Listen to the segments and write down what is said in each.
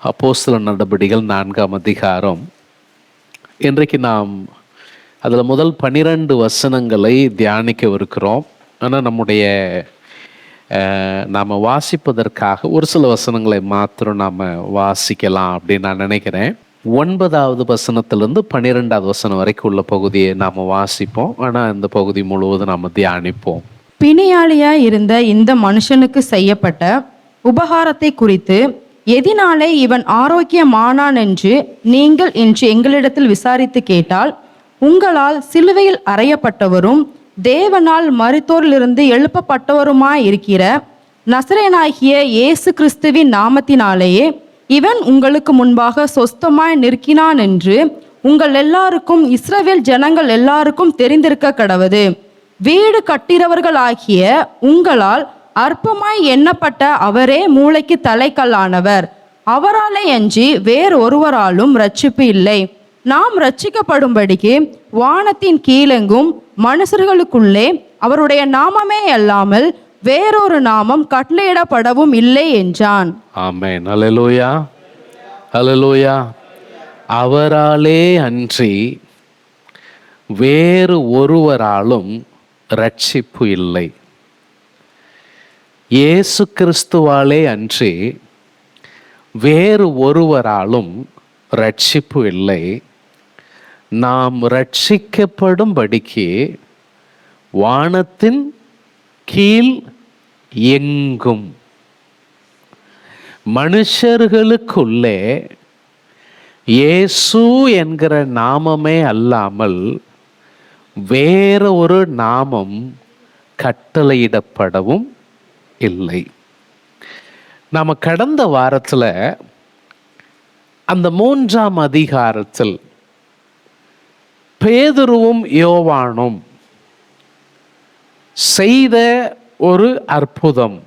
அப்போஸ்தலர் நடபடிகள் 4ஆம் அதிகாரம். இன்றைக்கு நாம் அதில் முதல் 12 வசனங்களை தியானிக்கவிருக்கிறோம். ஆனால் நம்முடைய நாம் வாசிப்பதற்காக ஒரு சில வசனங்களை மாத்திரம் நாம் வாசிக்கலாம் அப்படின்னு நான் நினைக்கிறேன். 9வது வசனத்திலிருந்து 12வது வசனம் வரைக்கும் உள்ள பகுதியை நாம் வாசிப்போம். ஆனால் இந்த பகுதி முழுவதும் நாம் தியானிப்போம். பிணியாளியாய் இருந்த இந்த மனுஷனுக்கு செய்யப்பட்ட உபகாரத்தை குறித்து எதினாலே இவன் ஆரோக்கியமானான் என்று நீங்கள் இன்று எங்களிடத்தில் விசாரித்து கேட்டால், உங்களால் சிலுவையில் அறையப்பட்டவரும் தேவனால் மரித்தோரிலிருந்து எழுப்பப்பட்டவருமாயிருக்கிற நசரேயனாகிய இயேசு கிறிஸ்துவின் நாமத்தினாலேயே இவன் உங்களுக்கு முன்பாக சொஸ்தமாய் நிற்கினான் என்று உங்கள் எல்லாருக்கும் இஸ்ரவேல் ஜனங்கள் எல்லாருக்கும் தெரிந்திருக்க கடவது. வீடு கட்டிறவர்களாகிய உங்களால் அற்பமாய் எண்ணப்பட்ட அவரே மூளைக்கு தலைக்கல்லானவர். அவராலே அன்றி வேறொருவராலும் இரட்சிப்பு இல்லை. நாம் இரட்சிக்கப்படும்படிக்கு வானத்தின் கீழெங்கும் மனுஷர்களுக்குள்ளே அவருடைய நாமமே அல்லாமல் வேறொரு நாமம் கட்டளையிடப்படவும் இல்லை என்றான். ஆமென். அல்லேலூயா, அல்லேலூயா. அவராலே அன்றி வேறு ஒருவராலும் இரட்சிப்பு இல்லை. இயேசு கிறிஸ்துவாலே அன்றி வேறு ஒருவராலும் இரட்சிப்பு இல்லை. நாம் இரட்சிக்கப்படும்படிக்கு வானத்தின் கீழ் எங்கும் மனுஷர்களுக்குள்ளே இயேசு என்கிற நாமமே அல்லாமல் வேற ஒரு நாமம் கட்டளையிடப்படவும் இல்லை. நாம் கடந்த வாரத்தில் அந்த 3ஆம் அதிகாரத்தில் பேதுருவும் யோவானும் செய்த ஒரு அற்புதம்,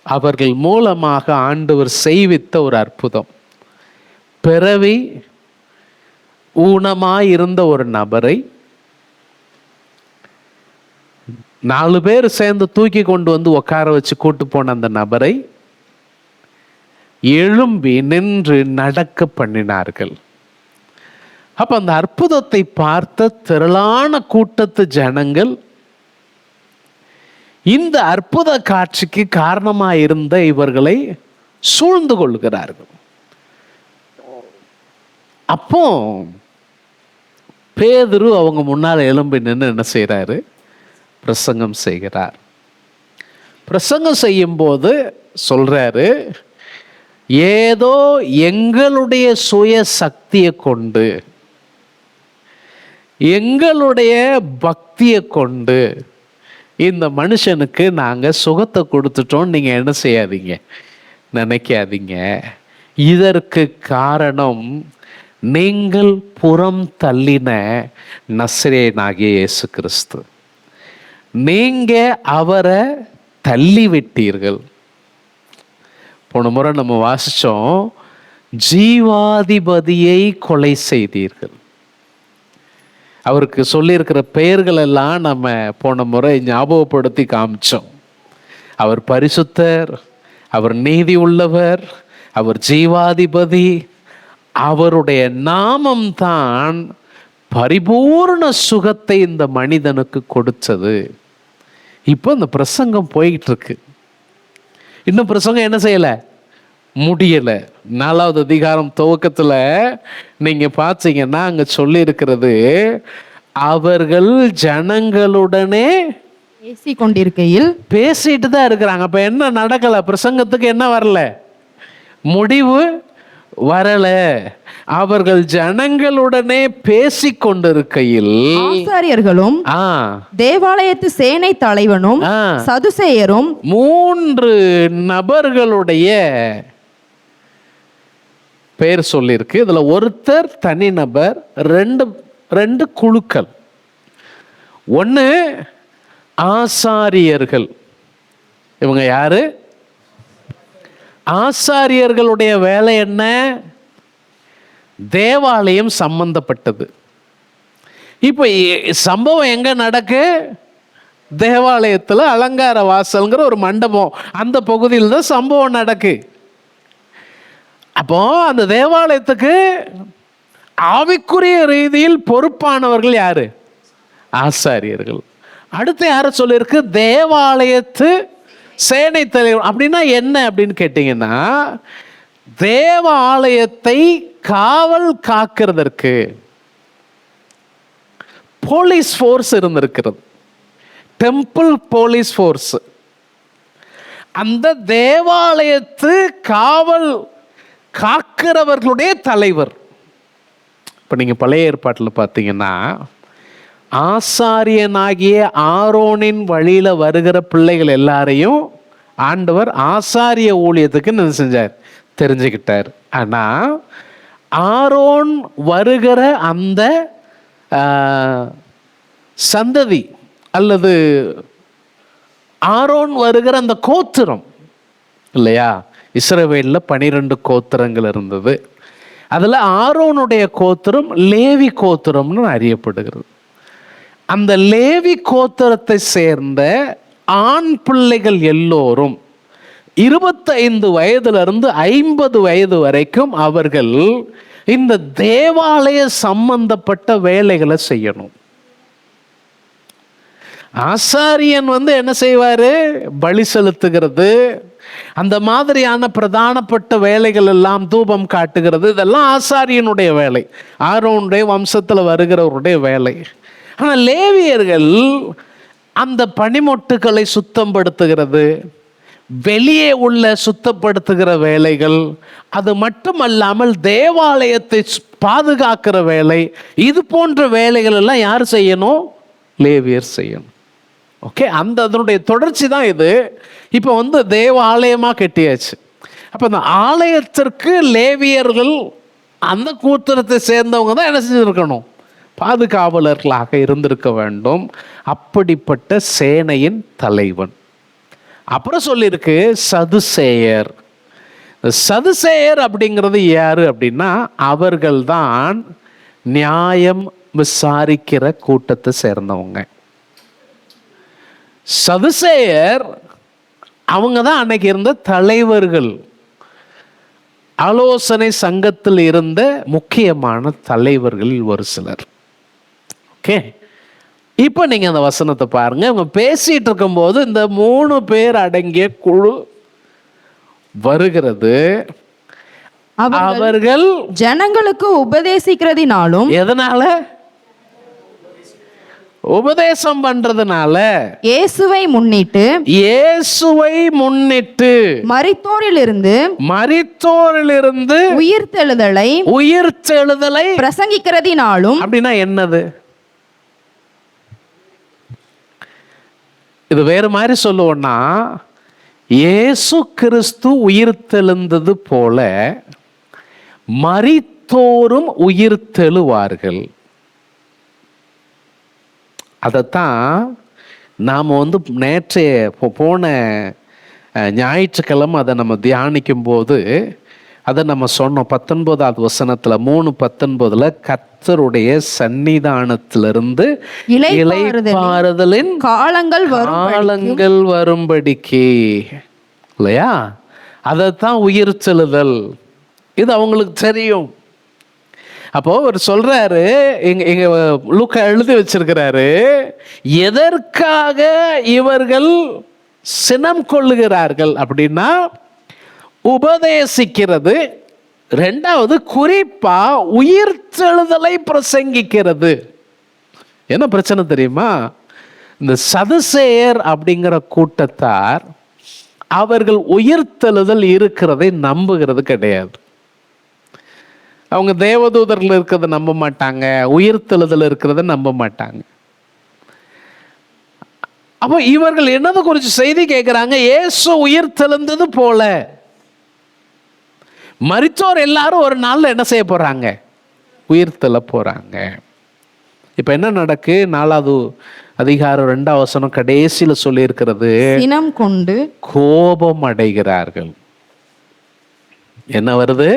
அவர்கள் மூலமாக ஆண்டவர் செய்வித்த ஒரு அற்புதம், பிறவி ஊனமாயிருந்த ஒரு நபரை 4 பேர் சேர்ந்து தூக்கி கொண்டு வந்து உட்கார வச்சு கூட்டு போன அந்த நபரை எழும்பி நின்று நடக்க பண்ணினார்கள். அப்ப அந்த அற்புதத்தை பார்த்த திரளான கூட்டத்து ஜனங்கள் இந்த அற்புத காட்சிக்கு காரணமாயிருந்த இவர்களை சூழ்ந்து கொள்கிறார்கள். அப்போ பேதுரு அவங்க முன்னால் எழும்பி நின்று என்ன செய்யறாரு? பிரசங்கம் செய்கிறார். பிரசங்கம் செய்யும் போது சொல்றாரு, ஏதோ எங்களுடைய சுய சக்தியை கொண்டு, எங்களுடைய பக்தியை கொண்டு இந்த மனுஷனுக்கு நாங்கள் சுகத்தை கொடுத்துட்டோம், நீங்க என்ன செய்யாதீங்க, நினைக்காதீங்க. இதற்கு காரணம் நீங்கள் புறம் தள்ளின நசரேயனாகிய இயேசு கிறிஸ்து. நீங்க அவரை தள்ளி விட்டீர்கள். போன முறை நம்ம வாசிச்சோம், ஜீவாதிபதியை கொலை செய்தீர்கள். அவருக்கு சொல்லியிருக்கிற பெயர்கள் எல்லாம் நம்ம போன முறை ஞாபகப்படுத்தி காமிச்சோம். அவர் பரிசுத்தர், அவர் நீதி உள்ளவர், அவர் ஜீவாதிபதி. அவருடைய நாமம்தான் பரிபூர்ண சுகத்தை இந்த மனிதனுக்கு கொடுத்தது. இப்போ இந்த பிரசங்கம் போயிட்டு இருக்கு. இன்னும் பிரசங்கம் என்ன செய்யல, முடியல. 4வது அதிகாரம் துவக்கத்துல நீங்க பார்த்தீங்கன்னா அங்க சொல்லி இருக்கிறது, அவர்கள் ஜனங்களுடனே பேசிக்கொண்டிருக்கையில், பேசிட்டு தான் இருக்கிறாங்க. அப்ப என்ன நடக்கல? பிரசங்கத்துக்கு என்ன வரல? முடிவு வரல. அவர்கள் ஜனங்களுடனே பேசிக் கொண்டிருக்கையில் ஆசாரியர்களும் தேவாலயத்து சேனை தலைவனும் சதுசேயரும் 3 நபர்களுடைய பெயர் சொல்லியிருக்கு. இதுல ஒருத்தர் தனி நபர், 2 குழுக்கள். ஒன்று ஆசாரியர்கள். இவங்க யாரு? ஆசாரியர்களுடைய வேலை என்ன? தேவாலயம் சம்பந்தப்பட்டது. இப்போ சம்பவம் எங்க நடக்கு? தேவாலயத்தில் அலங்கார வாசல்ங்கிற ஒரு மண்டபம், அந்த பகுதியில் தான் சம்பவம் நடக்கு. அப்போ அந்த தேவாலயத்துக்கு ஆவிக்குரிய ரீதியில் பொறுப்பானவர்கள் யாரு? ஆசாரியர்கள். அடுத்து யார சொல்லியிருக்கு? தேவாலயத்து சேனை தலைவர். அப்படின்னா என்ன அப்படின்னு கேட்டீங்கன்னா, தேவாலயத்தை காவல் காக்கிறதற்கு போலீஸ் ஃபோர்ஸ் இருந்திருக்கிறது. Temple police force. அந்த தேவாலயத்து காவல் காக்கிறவர்களுடைய தலைவர். இப்போ நீங்கள் பழைய ஏற்பாட்டில் பார்த்தீங்கன்னா, ஆசாரியனாகிய ஆரோனின் வழியில் வருகிற பிள்ளைகள் எல்லாரையும் ஆண்டவர் ஆசாரிய ஊழியத்துக்கு என்ன செஞ்சார்? தெரிஞ்சுக்கிட்டார். ஆனால் ஆரோன் வருகிற அந்த சந்ததி அல்லது ஆரோன் வருகிற அந்த கோத்திரம் இல்லையா, இஸ்ரவேலில் 12 கோத்திரங்கள் இருந்தது. அதில் ஆரோனுடைய கோத்திரம் லேவி கோத்திரம்னு அறியப்படுகிறது. அந்த லேவி கோத்திரத்தை சேர்ந்த ஆண் பிள்ளைகள் எல்லோரும் 25 வயதிலிருந்து 50 வயது வரைக்கும் அவர்கள் இந்த தேவாலய சம்பந்தப்பட்ட வேலைகளை செய்யணும். ஆசாரியன் என்ன செய்வாரு? பலி செலுத்துகிறது, அந்த மாதிரியான பிரதானப்பட்ட வேலைகள் எல்லாம், தூபம் காட்டுகிறது, இதெல்லாம் ஆசாரியனுடைய வேலை, ஆரோனுடைய வம்சத்தில் வருகிறவருடைய வேலை. ஆனால் லேவியர்கள் அந்த பனிமொட்டுகளை சுத்தப்படுத்துகிறது, வெளியே உள்ள சுத்தப்படுத்துகிற வேலைகள், அது மட்டுமல்லாமல் தேவாலயத்தை பாதுகாக்கிற வேலை, இது போன்ற வேலைகள் எல்லாம் யார் செய்யணும்? லேவியர் செய்யணும். ஓகே, அதனுடைய தொடர்ச்சி தான் இது. இப்போ தேவாலயமாக கட்டியாச்சு. அப்போ அந்த ஆலயத்திற்கு லேவியர்கள் அந்த கூத்திரத்தை சேர்ந்தவங்க தான் என்ன செஞ்சுருக்கணும்? பாதுகாவலர்களாக இருந்திருக்க வேண்டும். அப்படிப்பட்ட சேனையின் தலைவன். அப்புறம் சொல்லியிருக்கு சதுசேயர். சதுசேயர் அப்படிங்கிறது யாரு அப்படின்னா, அவர்கள்தான் நியாயம் விசாரிக்கிற கூட்டத்தை சேர்ந்தவங்க. சதுசேயர் அவங்க தான் அன்னைக்கு இருந்த தலைவர்கள், ஆலோசனை சங்கத்தில் இருந்த முக்கியமான தலைவர்களில் ஒரு சிலர். ஓகே, இப்போ நீங்க அந்த வசனத்தை பாருங்க. அவங்க பேசிட்டு இருக்கும்போது இந்த 3 பேர் அடங்கிய குழு வருகிறது. அவர்கள் ஜனங்களுக்கு உபதேசிக்கிறதினாலும், எதனால? உபதேசம் பண்றதுனால, இயேசுவை முன்னிட்டு மரித்தோரிலிருந்து உயிர்த்தெழுதலை பிரசங்கிக்கிறதினாலும். அப்படின்னா என்னது? இது வேறு மாதிரி சொல்லுவோம்னா, இயேசு கிறிஸ்து உயிர்த்தெழுந்தது போல மரித்தோரும் உயிர்த்தெழுவார்கள். அதைத்தான் நாம் நேற்றைய போன ஞாயிற்றுக்கிழமை அதை நம்ம தியானிக்கும் போது அதை நம்ம சொன்னோம். 19வது வசனத்தில் 3:19 கர்த்தருடைய சன்னிதானத்திலிருந்து இளைப்பாறுதலின் காலங்கள் வரும்படிக்கு இல்லையா, அதைத்தான் உயிர்த்தெழுதல். இது அவங்களுக்கு தெரியும். அப்போ அவர் சொல்றாரு, இங்க லூக்கா எழுதி வச்சிருக்கிறாரு, எதற்காக இவர்கள் சினம் கொள்ளுகிறார்கள் அப்படின்னா, உபதேசிக்கிறது, 2வது குறிப்பா உயிர்த்தெழுதலை பிரசங்கிக்கிறது. என்ன பிரச்சனை தெரியுமா? இந்த சதுசேயர் அப்படிங்கிற கூட்டத்தார் அவர்கள் உயிர்த்தெழுதல் இருக்கிறதை நம்புகிறது கிடையாது. அவங்க தேவதூதர்கள் இருக்கிறத நம்ப மாட்டாங்க, உயிர்த்தெழுதல் இருக்கிறத நம்ப மாட்டாங்க. அப்போ இவர்கள் என்னதை குறித்து செய்தி கேட்கிறாங்க? இயேசு உயிர்த்தெழுந்தது போல மரித்தோர் எல்லாரும் ஒரு நாள்ல என்ன செய்ய போறாங்க? உயிர்த்தெழ போறாங்க. இப்ப என்ன நடக்கு? 4வது அதிகாரம் 2வது வசனம் கடைசியில சொல்லி இருக்கிறது, சினம் கொண்டு கோபம் அடைகிறார்கள். என்ன வருது?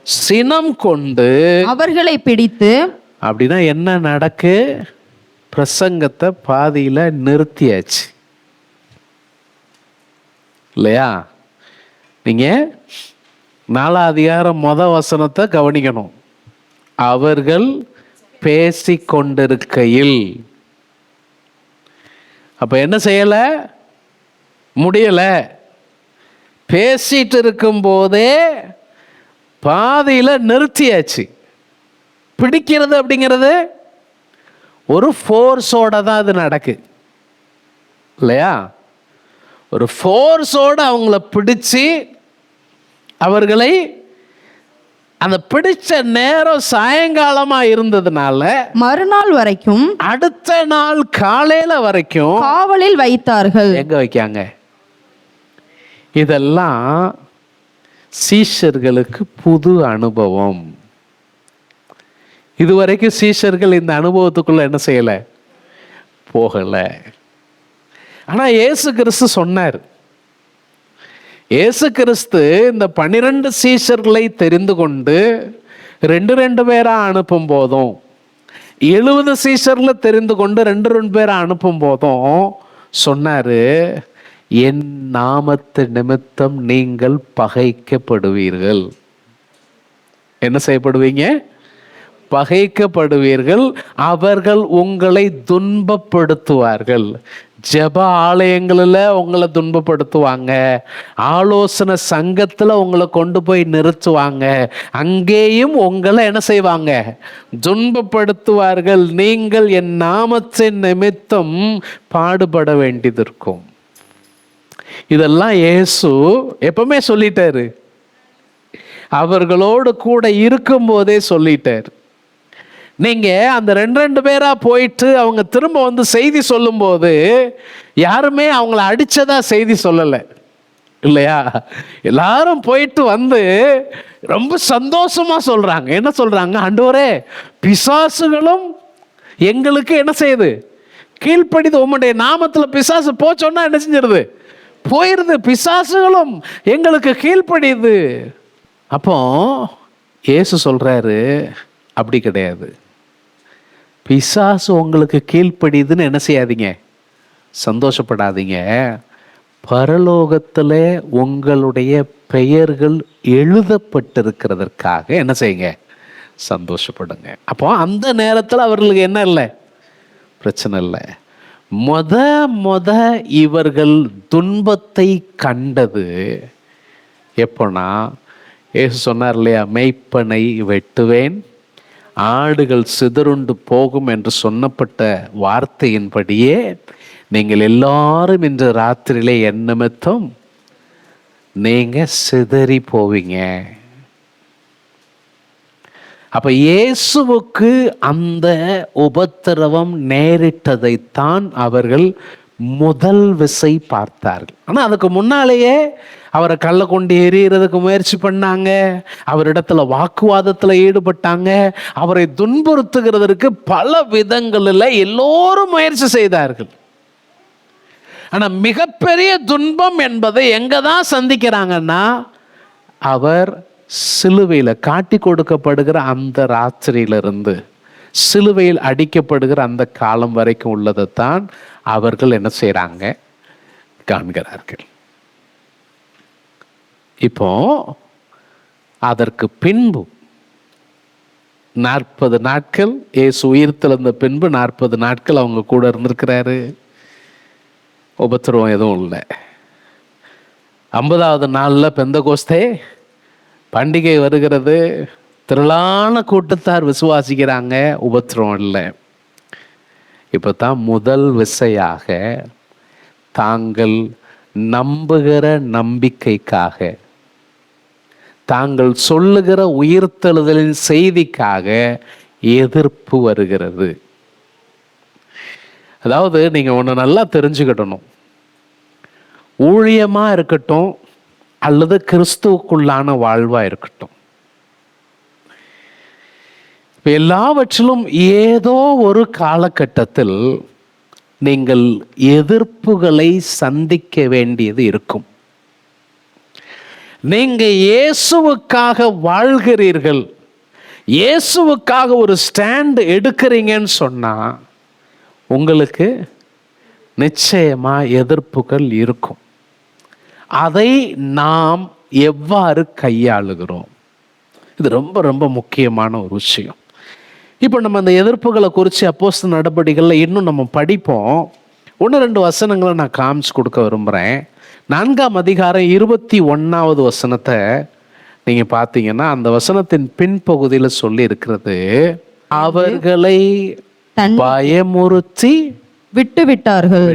சினம் கொண்டு அவர்களை பிடித்து. அப்படின்னா என்ன நடக்கு? பிரசங்கத்தை பாதியில நிறுத்தியாச்சு இல்லையா? நீங்க 4ஆம் அதிகாரம் வசனத்தை கவனிக்கணும். அவர்கள் பேசிக்கொண்டிருக்கையில். அப்ப என்ன செய்யல, முடியல. பேசிட்டு இருக்கும் போதே பாதியில நிறுத்தியாச்சு. பிடிக்கிறது அப்படிங்கிறது ஒரு ஃபோர்ஸோட தான் அது நடக்கு இல்லையா? ஒரு ஃபோர்ஸோட அவங்கள பிடிச்சு, அவர்களை அந்த பிடிச்ச நேரம் சாயங்காலமா இருந்ததுனால மறுநாள் வரைக்கும், அடுத்த நாள் காலையில வரைக்கும் காவலில் வைத்தார்கள். எங்க வைக்காங்க? இதெல்லாம் சீஷர்களுக்கு புது அனுபவம். இதுவரைக்கும் சீஷர்கள் இந்த அனுபவத்துக்குள்ள என்ன செய்யல, போகல. ஆனா இயேசு கிறிஸ்து சொன்னார். இயேசு கிறிஸ்து இந்த 12 சீஷர்களை தெரிந்து கொண்டு 2 பேரா அனுப்பும் போதும், 70 சீஷர்களை தெரிந்து கொண்டு 2 பேரா அனுப்பும் போதும் சொன்னாரு, என் நாமத்து நிமித்தம் நீங்கள் பகைக்கப்படுவீர்கள். என்ன செய்யப்படுவீங்க? பகைக்கப்படுவீர்கள். அவர்கள் உங்களை துன்பப்படுத்துவார்கள். ஜெப ஆலயங்களில் உங்களை துன்பப்படுத்துவாங்க. ஆலோசனை சங்கத்தில் உங்களை கொண்டு போய் நிறுத்துவாங்க. அங்கேயும் உங்களை என்ன செய்வாங்க? துன்பப்படுத்துவார்கள். நீங்கள் என் நாமத்தின் நிமித்தம் பாடுபட வேண்டியது இருக்கும். இதெல்லாம் இயேசு எப்பவுமே சொல்லிட்டாரு. அவர்களோடு கூட இருக்கும்போதே சொல்லிட்டார். நீங்க அந்த 2 பேரா போயிட்டு அவங்க திரும்ப வந்து செய்தி சொல்லும்போது யாருமே அவங்கள அடிச்சதா செய்தி சொல்லலை இல்லையா? எல்லாரும் போயிட்டு வந்து ரொம்ப சந்தோஷமா சொல்றாங்க. என்ன சொல்றாங்க? ஆண்டவரே, பிசாசுகளும் எங்களுக்கு என்ன செய்யுது? கீழ்ப்படிது. உம்முடைய நாமத்துல பிசாசு போச்சோன்னா என்ன செஞ்சிருது? போயிருது. பிசாசுகளும் எங்களுக்கு கீழ்ப்படியுது. அப்போ இயேசு சொல்றாரு, அப்படி கிடையாது. பிசாசு உங்களுக்கு கீழ்ப்படியுதுன்னு என்ன செய்யாதீங்க? சந்தோஷப்படாதீங்க. பரலோகத்தில் உங்களுடைய பெயர்கள் எழுதப்பட்டிருக்கிறதற்காக என்ன செய்யுங்க? சந்தோஷப்படுங்க. அப்போ அந்த நேரத்தில் அவர்களுக்கு என்ன இல்லை? பிரச்சனை இல்லை. முத இவர்கள் துன்பத்தை கண்டது எப்போனா, இயேசு சொன்னார் இல்லையா, மெய்ப்பனை வெட்டுவேன், ஆடுகள் சிதறுண்டு போகும் என்று சொன்னப்பட்ட வார்த்தையின்படியே நீங்கள் எல்லாரும் இன்று ராத்திரியிலே என் நிமித்தம் நீங்க சிதறி போவீங்க. அப்ப இயேசுவுக்கு அந்த உபத்திரவம் நேரிட்டதைத்தான் அவர்கள் முதல் விசை பார்த்தார்கள். ஆனா அதுக்கு முன்னாலேயே அவரை கல்லை கொண்டு எறியறதுக்கு முயற்சி பண்ணாங்க. அவரிடத்துல வாக்குவாதத்துல ஈடுபட்டாங்க. அவரை துன்புறுத்துகிறதற்கு பல விதங்களில் எல்லோரும் முயற்சி செய்தார்கள். ஆனா மிகப்பெரிய துன்பம் என்பதை எங்க தான் சந்திக்கிறாங்கன்னா, அவர் சிலுவையில் காட்டி கொடுக்கப்படுகிற அந்த ராத்திரியிலிருந்து சிலுவையில் அடிக்கப்படுகிற அந்த காலம் வரைக்கும் உள்ளதைத்தான் அவர்கள் என்ன செய்றாங்க? காண்கிறார்கள். இப்போ அதற்கு பின்பு 40 நாட்கள் இயேசு உயிர்த்தெழுந்த பின்பு 40 நாட்கள் அவங்க கூட இருந்திருக்கிறாரு. உபத்திரவம் எதுவும் இல்லை. 50வது நாளில் பெந்தகோஸ்தே பண்டிகை வருகிறது. திரளான கூட்டத்தார் விசுவாசிக்கிறாங்க. உபத்திரம் இல்லை. இப்போ தான் முதல் விசையாக தாங்கள் நம்புகிற நம்பிக்கைக்காக, தாங்கள் சொல்லுகிற உயிர்த்தெழுதலின் செய்திக்காக எதிர்ப்பு வருகிறது. அதாவது நீங்கள் ஒன்று நல்லா தெரிஞ்சுக்கிடணும். ஊழியமாக இருக்கட்டும் அல்லது கிறிஸ்துவுக்குள்ளான வாழ்வாக இருக்கட்டும், எல்லாவற்றிலும் ஏதோ ஒரு காலகட்டத்தில் நீங்கள் எதிர்ப்புகளை சந்திக்க வேண்டியது இருக்கும். நீங்க இயேசுவுக்காக வாழ்கிறீர்கள், இயேசுவுக்காக ஒரு ஸ்டாண்ட் எடுக்கிறீங்கன்னு சொன்னா உங்களுக்கு நிச்சயமா எதிர்ப்புகள் இருக்கும். அதை நாம் எவ்வாறு கையாளுகிறோம்? இது ரொம்ப ரொம்ப முக்கியமான ஒரு விஷயம். இப்போ நம்ம அந்த எதிர்ப்புகளை குறித்து அப்போஸ்தலர் நடபடிகளில் இன்னும் நம்ம படிப்போம். 1-2 வசனங்களை நான் காமிச்சு கொடுக்க விரும்புகிறேன். 4ஆம் அதிகாரம் 21வது வசனத்தை நீங்கள் பார்த்தீங்கன்னா, அந்த வசனத்தின் பின்பகுதியில் சொல்லி இருக்கிறது, அவர்களை பயமுறுத்தி விட்டு விட்டார்கள்.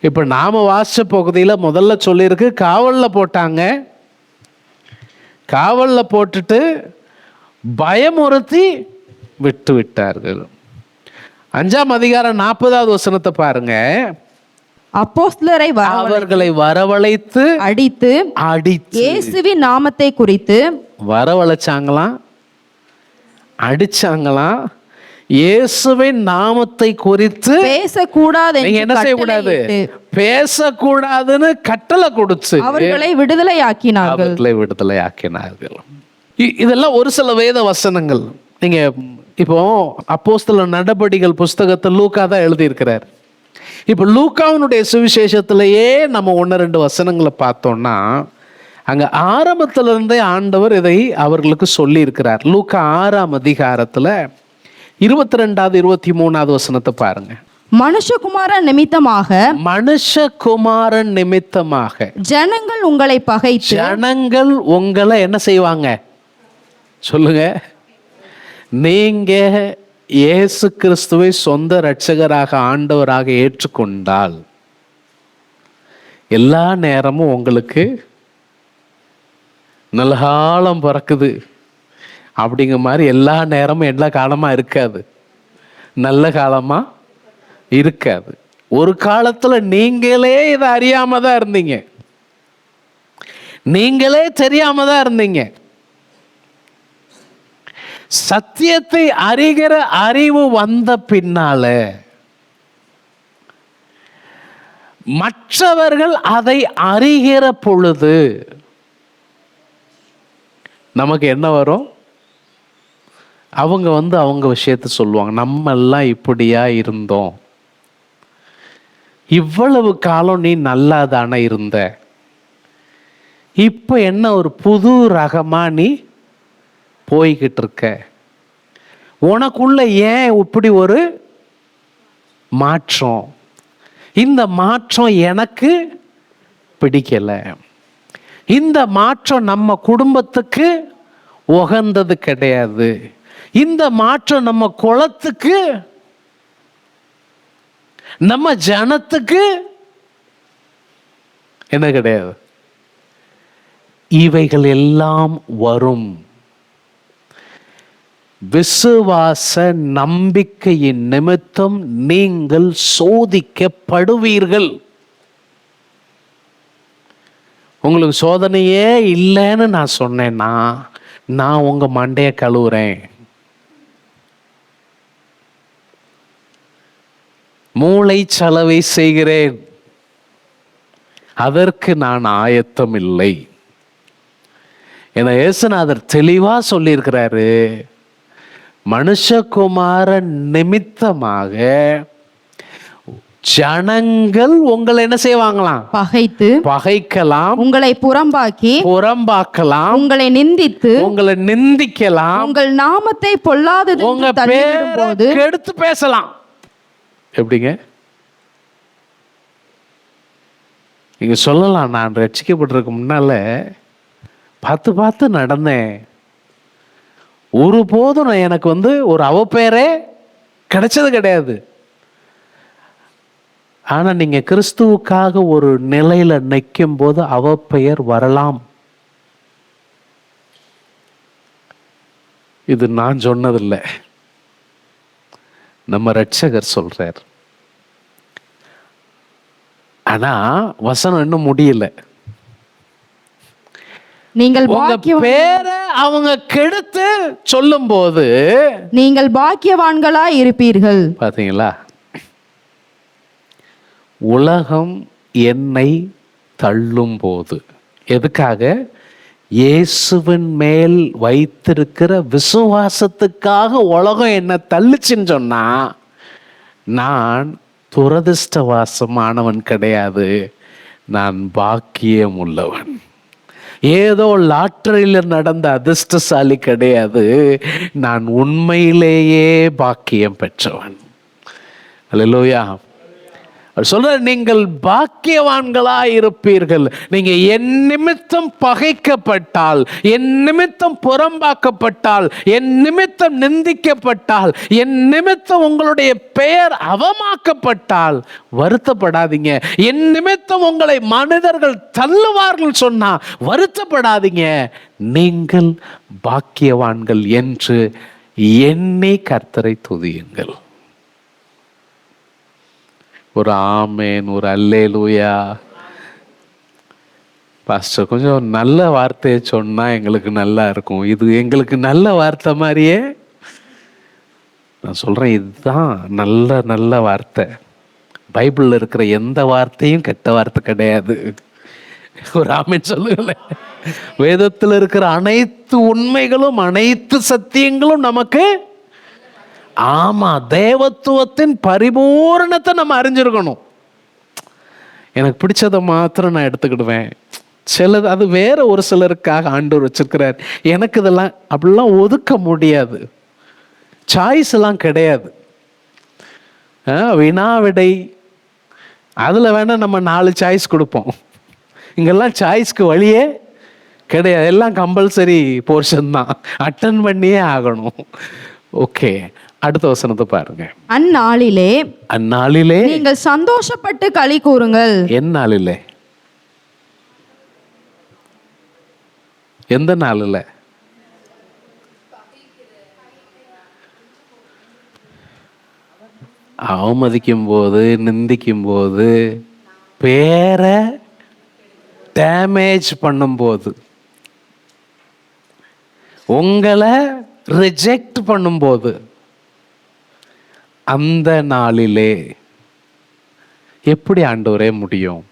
இப்ப நாம வாசிச்ச பகுதியில முதல்ல சொல்லியிருக்கு, காவல்ல போட்டாங்க. காவல்ல போட்டுட்டு பயமுறுத்தி விட்டு விட்டார்கள். 5ஆம் அதிகாரம் 40வது வசனத்தை பாருங்க. அப்போஸ்தலரை அவர்களை வரவழைத்து அடித்து இயேசுவின் நாமத்தை குறித்து வரவழைச்சாங்களாம், அடிச்சாங்களாம். இயேசுவின் நாமத்தை குறித்து பேசக்கூடாது. நீங்க என்ன செய்யக்கூடாது? பேசக்கூடாதுன்னு கட்டளை கொடுத்து அவர்களை விடுதலையாக்கினார்கள். இதெல்லாம் ஒரு சில வேத வசனங்கள். நீங்க இப்போ அப்போஸ்தலர் நடபடிகள் புஸ்தகத்தை லூக்கா தான் எழுதியிருக்கிறார். இப்போ லூக்காவினுடைய சுவிசேஷத்திலேயே நம்ம 1-2 வசனங்களை பார்த்தோம்னா, அங்க ஆரம்பத்துல இருந்தே ஆண்டவர் இதை அவர்களுக்கு சொல்லி இருக்கிறார். லூக்கா 6ஆம் அதிகாரத்துல 22வது 23வது வசனத்தை பாருங்க. மனுஷகுமாரன் நிமித்தமாக ஜனங்கள் உங்களை பகைத்து. ஜனங்கள் உங்களை என்ன செய்வாங்க சொல்லுங்க? நீங்க இயேசு கிறிஸ்துவை சொந்த இரட்சகராக ஆண்டவராக ஏற்றுக்கொண்டால் எல்லா நேரமும் உங்களுக்கு நல்ல காலம் பிறக்குது அப்படிங்கிற மாதிரி எல்லா நேரமும் எல்லா காலமா இருக்காது, நல்ல காலமா இருக்காது. ஒரு காலத்துல நீங்களே இதை அறியாம தான் இருந்தீங்க, நீங்களே தெரியாம தான் இருந்தீங்க. சத்தியத்தை அறிகிற அறிவு வந்த பின்னால மற்றவர்கள் அதை அறிகிற பொழுது நமக்கு என்ன வரும்? அவங்க அவங்க விஷயத்தை சொல்லுவாங்க. நம்ம எல்லாம் இப்படியா இருந்தோம், இவ்வளவு காலம் நீ நல்லா தானே இருந்த, இப்ப என்ன ஒரு புது ரகமா நீ போய்கிட்டு இருக்க, உனக்குள்ள ஏன் இப்படி ஒரு மாற்றம், இந்த மாற்றம் எனக்கு பிடிக்கல, இந்த மாற்றம் நம்ம குடும்பத்துக்கு உகந்தது கிடையாது, இந்த மாற்றம் நம்ம குலத்துக்கு நம்ம ஜனத்துக்கு என்ன கிடையாது. இவைகள் எல்லாம் வரும். விசுவாச நம்பிக்கையின் நிமித்தம் நீங்கள் சோதிக்கப்படுவீர்கள். உங்களுக்கு சோதனையே இல்லைன்னு நான் சொன்னேன்னா நான் உங்க மண்டைய கழுவுறேன். மூளை சலவை செய்கிறேன், அதற்கு நான் ஆயத்தம் இல்லை என இயேசுநாதர் தெளிவா சொல்லியிருக்கிறாரு. மனுஷகுமாரன் நிமித்தமாக ஜனங்கள் உங்களை என்ன செய்வாங்களாம்? பகைக்கலாம், உங்களை புறம்பாக்கலாம், உங்களை நிந்திக்கலாம், உங்கள் நாமத்தை பொல்லாதது உங்க பேரை கெடுத்து பேசலாம். எப்படிங்க நீங்க சொல்லலாம், நான் ரட்சிக்கப்பட்டிருக்க முன்னால பார்த்து நடந்தேன், ஒருபோதும் எனக்கு ஒரு அவப்பெயரே கிடைச்சது கிடையாது. ஆனா நீங்க கிறிஸ்துவுக்காக ஒரு நிலையில நிற்கும் போது அவப்பெயர் வரலாம். இது நான் சொன்னதில்லை, நம்ம ரட்சகர் சொல்றார். ஆனா வசனம் இன்னும் முடியல. நீங்கள் பேரை அவங்க கெடுத்து சொல்லும் போது நீங்கள் பாக்கியவான்களா இருப்பீர்கள். பாத்தீங்களா? உலகம் என்னை தள்ளும் போது எதுக்காக? இயேசுவின் மேல் வைத்திருக்கிற விசுவாசத்துக்காக உலகம் என்ன தள்ளுச்சுன்னு சொன்னா நான் துரதிர்ஷ்டவாசமானவன் கிடையாது, நான் பாக்கியம் உள்ளவன். ஏதோ லாட்டரியில் நடந்த அதிர்ஷ்டசாலி கிடையாது, நான் உண்மையிலேயே பாக்கியம் பெற்றவன். அல்லேலூயா. அவர் சொல்றார், நீங்கள் பாக்கியவான்களா இருப்பீர்கள். நீங்க என் நிமித்தம் பகைக்கப்பட்டால், என் நிமித்தம் புறம்பாக்கப்பட்டால், என் நிமித்தம் நிந்திக்கப்பட்டால், என் நிமித்தம் உங்களுடைய பெயர் அவமாக்கப்பட்டால் வருத்தப்படாதீங்க. என் நிமித்தம் உங்களை மனிதர்கள் தள்ளுவார்கள் சொன்னா வருத்தப்படாதீங்க. நீங்கள் பாக்கியவான்கள் என்று எண்ணி கர்த்தரை துதியுங்கள். ஒரு ஆமேன், ஒரு அல்லேலூயா. பாஸ்டர் கொஞ்சம் நல்ல வார்த்தையை சொன்னா எங்களுக்கு நல்லா இருக்கும். இது எங்களுக்கு நல்ல வார்த்தை மாதிரியே நான் சொல்றேன். இதுதான் நல்ல நல்ல வார்த்தை. பைபிள்ல இருக்கிற எந்த வார்த்தையும் கெட்ட வார்த்தை கிடையாது. ஒரு ஆமேன் சொல்லுங்களேன். வேதத்தில் இருக்கிற அனைத்து உண்மைகளும் அனைத்து சத்தியங்களும் நமக்கு, ஆமா, தேவத்துவத்தின் பரிபூரணத்தை நம்ம அறிஞ்சிருக்கணும். எனக்கு பிடிச்சதை மாத்திரம் நான் எடுத்துக்கிடுவேன். சிலது அது வேற ஒரு சிலருக்காக ஆண்டவர் வச்சிருக்கிறார். எனக்கு இதெல்லாம் அப்படிலாம் ஒதுக்க முடியாது. சாய்ஸ் எல்லாம் கிடையாது. வினா விடை அதுல வேணா நம்ம 4 சாய்ஸ் கொடுப்போம். இங்கெல்லாம் சாய்ஸ்க்கு வழியே கிடையாது. எல்லாம் கம்பல்சரி போர்ஷன் தான், அட்டன் பண்ணியே ஆகணும். ஓகே, அடுத்த வசனத்தை பாருங்க. அந்நாளிலே அந்நாளிலே நீங்கள் சந்தோஷப்பட்டு களி கூறுங்கள். என் நாளிலே? எந்த நாளில்? அவமதிக்கும் போது, நிந்திக்கும் போது, பேரை டேமேஜ் பண்ணும்போது, உங்களை ரிஜெக்ட் பண்ணும்போது, அந்த நாளிலே எப்படி ஆண்டவரே முடியும்?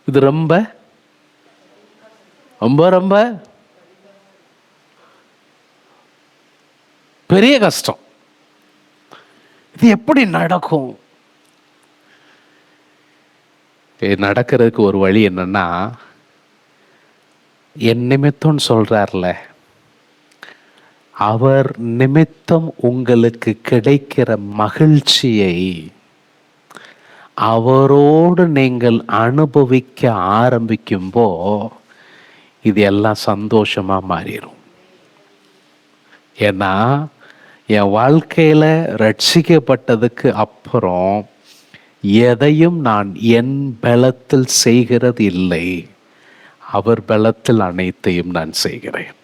இது ரொம்ப ரொம்ப ரொம்ப பெரிய கஷ்டம். இது எப்படி நடக்கும்? நடக்கிறதுக்கு ஒரு வழி என்னன்னா, என் நிமித்தம் சொல்றார்ல, அவர் நிமித்தம் உங்களுக்கு கிடைக்கிற மகிழ்ச்சியை அவரோடு நீங்கள் அனுபவிக்க ஆரம்பிக்கும்போ இது எல்லாம் சந்தோஷமா மாறிடும். ஏன்னா என் வாழ்க்கையில ரட்சிக்கப்பட்டதுக்கு அப்புறம் எதையும் நான் என் பலத்தில் செய்கிறது இல்லை, அவர் பலத்தில் அனைத்தையும் நான் செய்கிறேன்.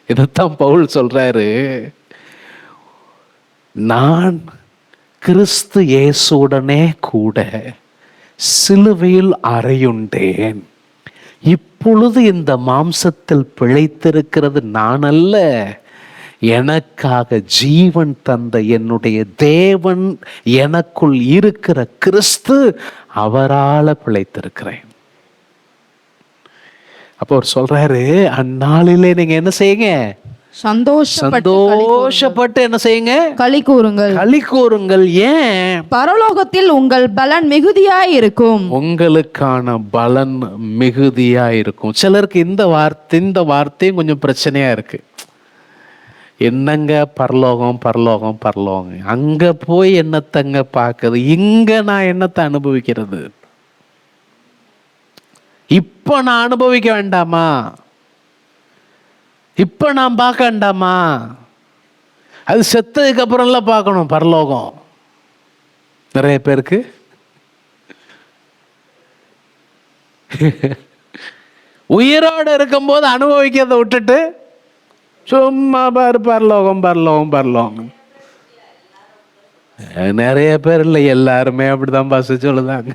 இதைத்தான் பவுல் சொல்றாரு, நான் கிறிஸ்து இயேசுடனே கூட சிலுவையில் அறையுண்டேன். இப்பொழுது இந்த மாம்சத்தில் பிழைத்திருக்கிறது நான் அல்ல, எனக்காக ஜீவன் தந்த என்னுடைய தேவன் எனக்குள் இருக்கிற கிறிஸ்து, அவரால பிழைத்திருக்கிறேன். அப்போ அவர் சொல்றாரு, அந்நாளிலே நீங்க என்ன செய்யுங்க? சந்தோஷப்பட்டு என்ன செய்யுங்க? களி கூறுங்கள். களி கூறுங்கள். ஏன்? பரலோகத்தில் உங்கள் பலன் மிகுதியாய் இருக்கும். உங்களுக்கான பலன் மிகுதியாய் இருக்கும். சிலருக்கு இந்த வார்த்தையும் கொஞ்சம் பிரச்சனையா இருக்கு. என்னங்க பரலோகம் பரலோகம் பரலோகம், அங்க போய் என்னத்தங்க பார்க்குது, இங்க நான் என்னத்தை அனுபவிக்கிறது? இப்ப நான் அனுபவிக்க வேண்டாமா? இப்ப நான் பார்க்க வேண்டாமா? அது செத்ததுக்கு அப்புறம்லாம் பார்க்கணும் பரலோகம். நிறைய பேருக்கு உயிரோடு இருக்கும்போது அனுபவிக்கிறத விட்டுட்டு சும்மா பாரு பரலோகம் பரலோகம் பரலோகம். நிறைய பேர் இல்லை, எல்லாருமே அப்படிதான் பச சொல்லுதாங்க.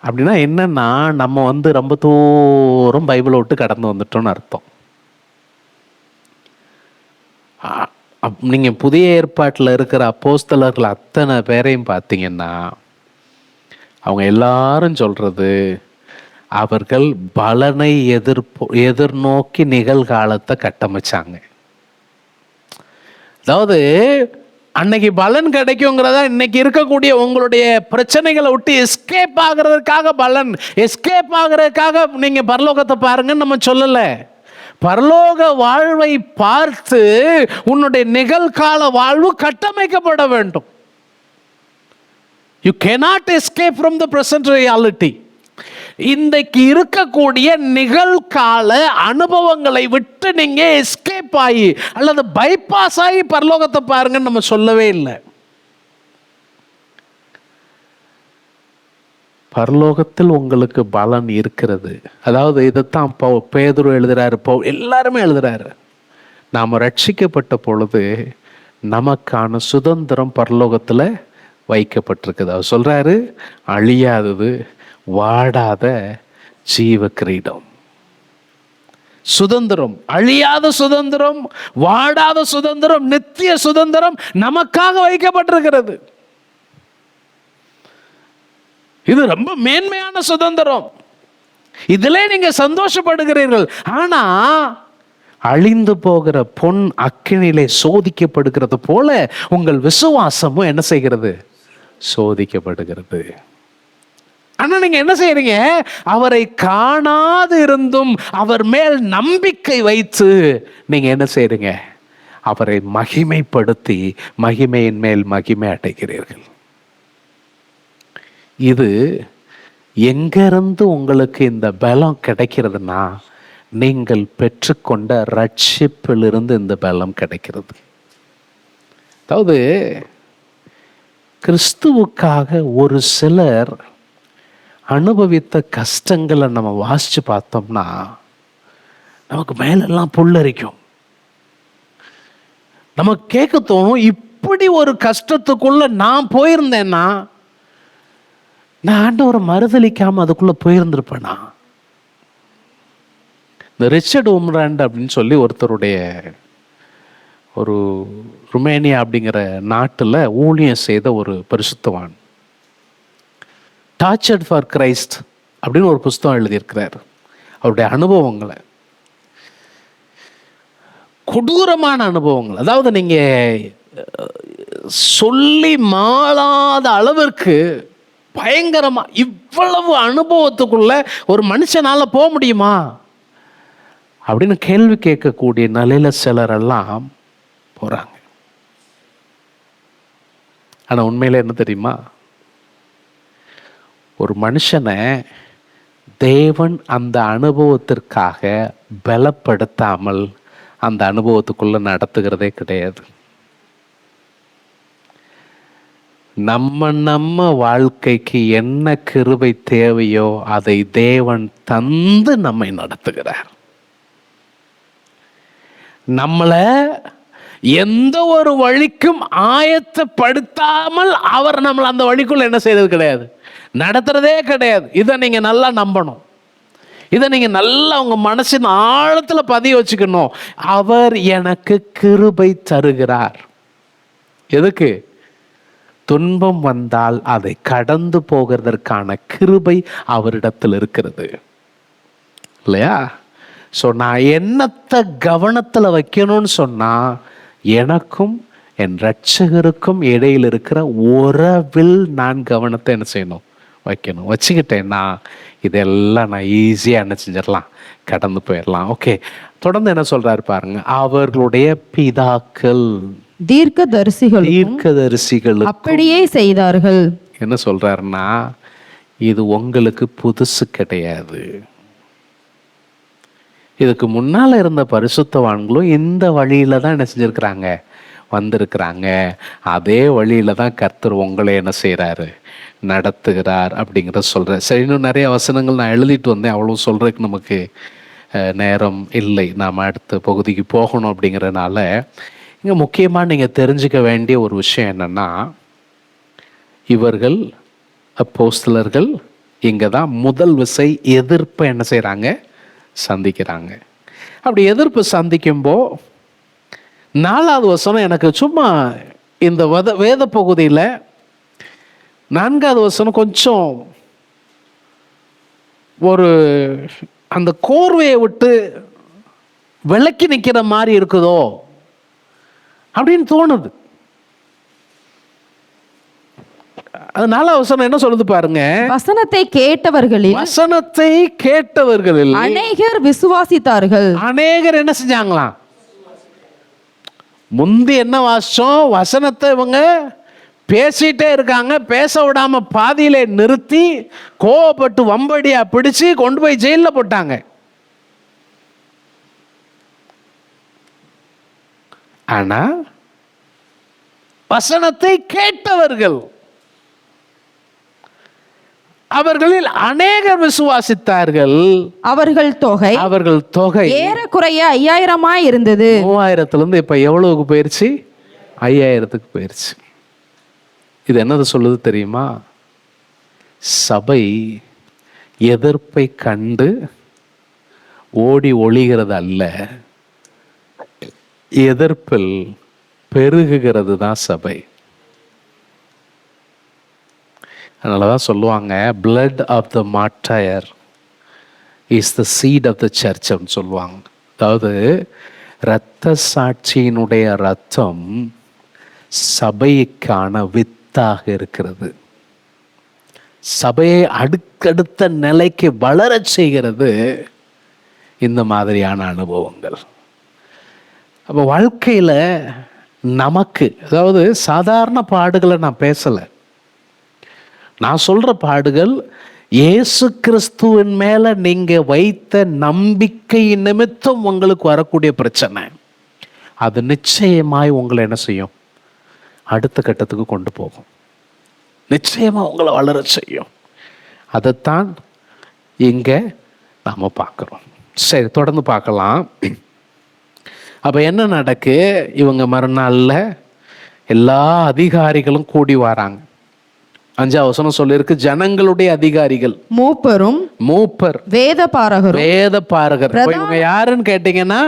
அப்படின்னா என்னன்னா, நம்ம ரொம்ப தூரம் பைபிளை விட்டு கடந்து வந்துட்டோம்னு அர்த்தம். நீங்க புதிய ஏற்பாட்டில் இருக்கிற அப்போஸ்தலர்கள் அத்தனை பேரையும் பார்த்தீங்கன்னா, அவங்க எல்லாரும் சொல்றது, அவர்கள் பலனை எதிர்நோக்கி நிகழ்காலத்தை கட்டமைச்சாங்க. அதாவது அன்னைக்கு பலன் கிடைக்குங்கிறதா இன்னைக்கு இருக்கக்கூடிய உங்களுடைய பிரச்சனைகளை விட்டு எஸ்கேப் ஆகிறதுக்காக பலன், எஸ்கேப் ஆகிறதுக்காக நீங்க பரலோகத்தை பாருங்கன்னு நம்ம சொல்லல. பரலோக வாழ்வை பார்த்து உன்னுடைய நிகழ்கால வாழ்வு கட்டமைக்கப்பட வேண்டும். You cannot escape from the present reality. இன்றைக்கு இருக்கக்கூடிய நிகழ்கால அனுபவங்களை விட்டு நீங்க எஸ்கேப் ஆகி அல்லது பைபாஸ் ஆகி பரலோகத்தை பாருங்கன்னு நம்ம சொல்லவே இல்லை. பரலோகத்தில் உங்களுக்கு பலன் இருக்கிறது. அதாவது இதைத்தான் பேதுரு எழுதுறாரு, எல்லாருமே எழுதுறாரு. நாம் ரட்சிக்கப்பட்ட பொழுது நமக்கான சுதந்திரம் பரலோகத்தில் வைக்கப்பட்டிருக்குது. அவர் சொல்றாரு, அழியாதது வாடாத ஜீவ கிரீடம். சுதந்திரம், அழியாத சுதந்திரம், வாடாத சுதந்திரம், நித்திய சுதந்திரம் நமக்காக வைக்கப்பட்டிருக்கிறது. இது ரொம்ப மேன்மையான சுதந்திரம். இதிலே நீங்க சந்தோஷப்படுகிறீர்கள். ஆனா அழிந்து போகிற பொன் அக்கினியிலே சோதிக்கப்படுகிறது போல உங்கள் விசுவாசமும் என்ன செய்கிறது? சோதிக்கப்படுகிறது. ஆனா நீங்க என்ன செய்யறீங்க? அவரை காணாது இருந்தும் அவர் மேல் நம்பிக்கை வைத்து நீங்க என்ன செய்யறீங்க? அவரை மகிமைப்படுத்தி மகிமையின் மேல் மகிமை அடைகிறீர்கள். இது எங்கிருந்து உங்களுக்கு இந்த பலம் கிடைக்கிறதுனா, நீங்கள் பெற்றுக்கொண்ட ரட்சிப்பிலிருந்து இந்த பலம் கிடைக்கிறது. அதாவது கிறிஸ்துவுக்காக ஒரு சிலர் அனுபவித்த கஷ்டங்களை நம்ம வாசிச்சு பார்த்தோம்னா நமக்கு மேலெல்லாம் புல்லரிக்கும். நமக்கு கேட்க தோணும், இப்படி ஒரு கஷ்டத்துக்குள்ள நான் போயிருந்தேன்னா நான் ஆண்டவரை மறுதலிக்காம அதுக்குள்ள போயிருந்திருப்பேனா? இந்த ரிச்சர்ட் உம்ராண்ட் அப்படின்னு சொல்லி ஒருத்தருடைய ஒரு ருமேனியா அப்படிங்கிற நாட்டில் ஊழியம் செய்த ஒரு பரிசுத்தவான், டார்ச்சர்ட் ஃபார் கிரைஸ்ட் அப்படின்னு ஒரு புஸ்தகம் எழுதியிருக்கிறார். அவருடைய அனுபவங்களை, கொடூரமான அனுபவங்கள், அதாவது நீங்க சொல்லி மாளாத அளவிற்கு பயங்கரமா, இவ்வளவு அனுபவத்துக்குள்ள ஒரு மனுஷனால போக முடியுமா அப்படின்னு கேள்வி கேட்கக்கூடிய நிலையில சிலரெல்லாம் போறாங்க. ஆனா உண்மையில என்ன தெரியுமா? ஒரு மனுஷனை தேவன் அந்த அனுபவத்திற்காக பலப்படுத்தாமல் அந்த அனுபவத்துக்குள்ள நடத்துகிறதே கிடையாது. நம்ம வாழ்க்கைக்கு என்ன கிருபை தேவையோ அதை தேவன் தந்து நம்மை நடத்துகிறார். நம்மளை எந்த ஒரு வழிக்கும் ஆயத்தப்படுத்தாமல் அவர் நம்மளை அந்த வழிக்குள்ள என்ன செய்யறது கிடையாது, நடத்துறதே கிடையாது. இதை நீங்க நல்லா நம்பணும். இதை நீங்க நல்லா உங்க மனசின் ஆழத்துல பதிய வச்சுக்கணும். அவர் எனக்கு கிருபை தருகிறார். எதுக்கு? துன்பம் வந்தால் அதை கடந்து போகிறதற்கான கிருபை அவரிடத்தில் இருக்கிறது இல்லையா? ஸோ நான் என்னத்தை கவனத்தில் வைக்கணும்னு சொன்னா, எனக்கும் என் இரட்சகருக்கும் இடையில் இருக்கிற உறவில் நான் கவனத்தை என்ன செய்யணும்? வைக்கணும். வச்சுக்கிட்டேன்னா இதெல்லாம் நான் ஈஸியாக என்ன செஞ்சிடலாம், கடந்து போயிடலாம். ஓகே, தொடர்ந்து என்ன சொல்றாரு பாருங்க. அவர்களுடைய பிதாக்கள் தீர்க்கதரிசிகள் அப்படியே செய்தார்கள். என்ன சொல்றாருன்னா, இது உங்களுக்கு புதுசு கிடையாது. இதுக்கு முன்னால இருந்த பரிசுத்தவான்களும் இந்த வழியில தான் என்ன செஞ்சிருக்கிறாங்க, வந்திருக்கிறாங்க. அதே வழியில தான் கர்த்தர் உங்களை என்ன செய்யறாரு, நடத்துகிறார் அப்படிங்கிறத சொல்ற. சரி, இன்னும் நிறைய வசனங்கள் நான் எழுதிட்டு வந்தேன், அவ்வளோ சொல்றதுக்கு நமக்கு நேரம் இல்லை. நாம் அடுத்த பகுதிக்கு போகணும். அப்படிங்கிறதுனால இங்கே முக்கியமாக நீங்கள் தெரிஞ்சுக்க வேண்டிய ஒரு விஷயம் என்னன்னா, இவர்கள் அப்போஸ்தலர்கள் இங்கே தான் முதல் விசை எதிர்ப்பை என்ன செய்கிறாங்க, சந்திக்கிறாங்க. அப்படி எதிர்ப்பு சந்திக்கும்போ 4வது வசனம் எனக்கு சும்மா இந்த வேத பகுதியில் 4வது வசனம் கொஞ்சம் ஒரு அந்த கோர்வையை விட்டு விலக்கி நிற்கிற மாதிரி இருக்குதோ அப்படின்னு தோணுது. அது 4வது வசனம் என்ன சொல்லுது பாருங்க. வசனத்தை கேட்டவர்களில் வசனத்தை கேட்டவர்களில் அநேகர் விசுவாசித்தார்கள். அநேகர் என்ன செஞ்சாங்களாம்? முந்தி என்ன வாசம், வசனத்தை இவங்க பேசிட்டே இருக்காங்க, பேச விடாம பாதியிலே நிறுத்தி கோவப்பட்டு வம்படியா பிடிச்சு கொண்டு போய் ஜெயில போட்டாங்க. ஆனா வசனத்தை கேட்டவர்கள், அவர்களில் அநேகர் விசுவாசித்தார்கள். அவர்கள் தொகை ஏறக்குறைய 5000 இருந்தது. 3000 இப்ப எவ்வளவுக்கு போயிருச்சு? 5000க்கு போயிருச்சு. இது என்னது சொல்லுது தெரியுமா? சபை எதிர்ப்பை கண்டு ஓடி ஒளிகிறது அல்ல, எதிர்ப்பில் பெருகுகிறது தான் சபை. அதனாலதான் சொல்லுவாங்க, blood of the martyr is the seed of the church அப்படின்னு சொல்லுவாங்க. அதாவது இரத்த சாட்சியினுடைய ரத்தம் சபைக்கான வித்தாக இருக்கிறது. சபையை அடுத்தடுத்த நிலைக்கு வளரச் செய்கிறது இந்த மாதிரியான அனுபவங்கள். அப்போ வாழ்க்கையில நமக்கு, அதாவது சாதாரண பாடுகளை நான் பேசலை, நான் சொல்ற பாடுகள் இயேசு கிறிஸ்துவின் மேல நீங்க வைத்த நம்பிக்கை நிமித்தம் உங்களுக்கு வரக்கூடிய பிரச்சனை. அது நிச்சயமாய் உங்களை என்ன செய்யும்? அடுத்த கட்டத்துக்கு கொண்டு போகும். நிச்சயமா உங்களை வளர செய்யும். அதைத்தான் இங்க நாம பார்க்கிறோம். சரி, தொடர்ந்து பார்க்கலாம். அப்ப என்ன நடக்கு? இவங்க மறுநாள்ல எல்லா அதிகாரிகளும் கூடி வராங்க. 5வது வசனம் சொல்லிருக்கு, ஜனங்களுடைய அதிகாரிகள், மூப்பர், வேதபாரகர். இவங்க யாருன்னு கேட்டீங்கன்னா,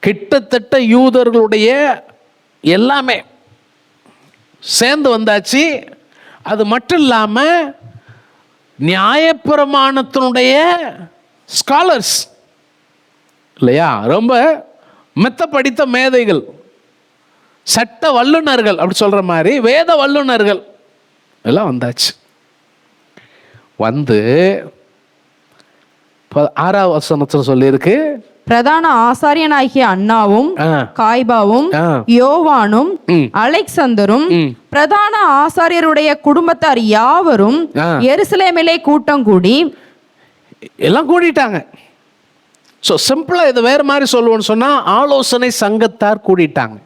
கிட்டத்தட்ட யூதர்களுடைய எல்லாமே சேர்ந்து வந்தாச்சு. அது மட்டும் இல்லாம நியாயப்பிரமாணத்தினுடைய ஸ்காலர்ஸ் இல்லையா, ரொம்ப மெத்த படித்த மேதைகள், சட்ட வல்லுநர்கள் அப்படி சொல்ற மாதிரி வேத வல்லுநர்கள் எல்லாம் வந்தாச்சு. வந்து 6வது வசனத்துல சொல்லியிருக்கு, பிரதான ஆசாரியனாகிய அன்னாவும் காய்பாவும் யோவானும் அலெக்சந்தரும் பிரதான ஆசாரியருடைய குடும்பத்தார் யாவரும் எருசலேமிலே கூட்டம் கூடி எல்லாம் கூடிட்டாங்க. ஸோ சிம்பிளா இது வேற மாதிரி சொல்லுவோம்னு சொன்னா, ஆலோசனை சங்கத்தார் கூடிட்டாங்க.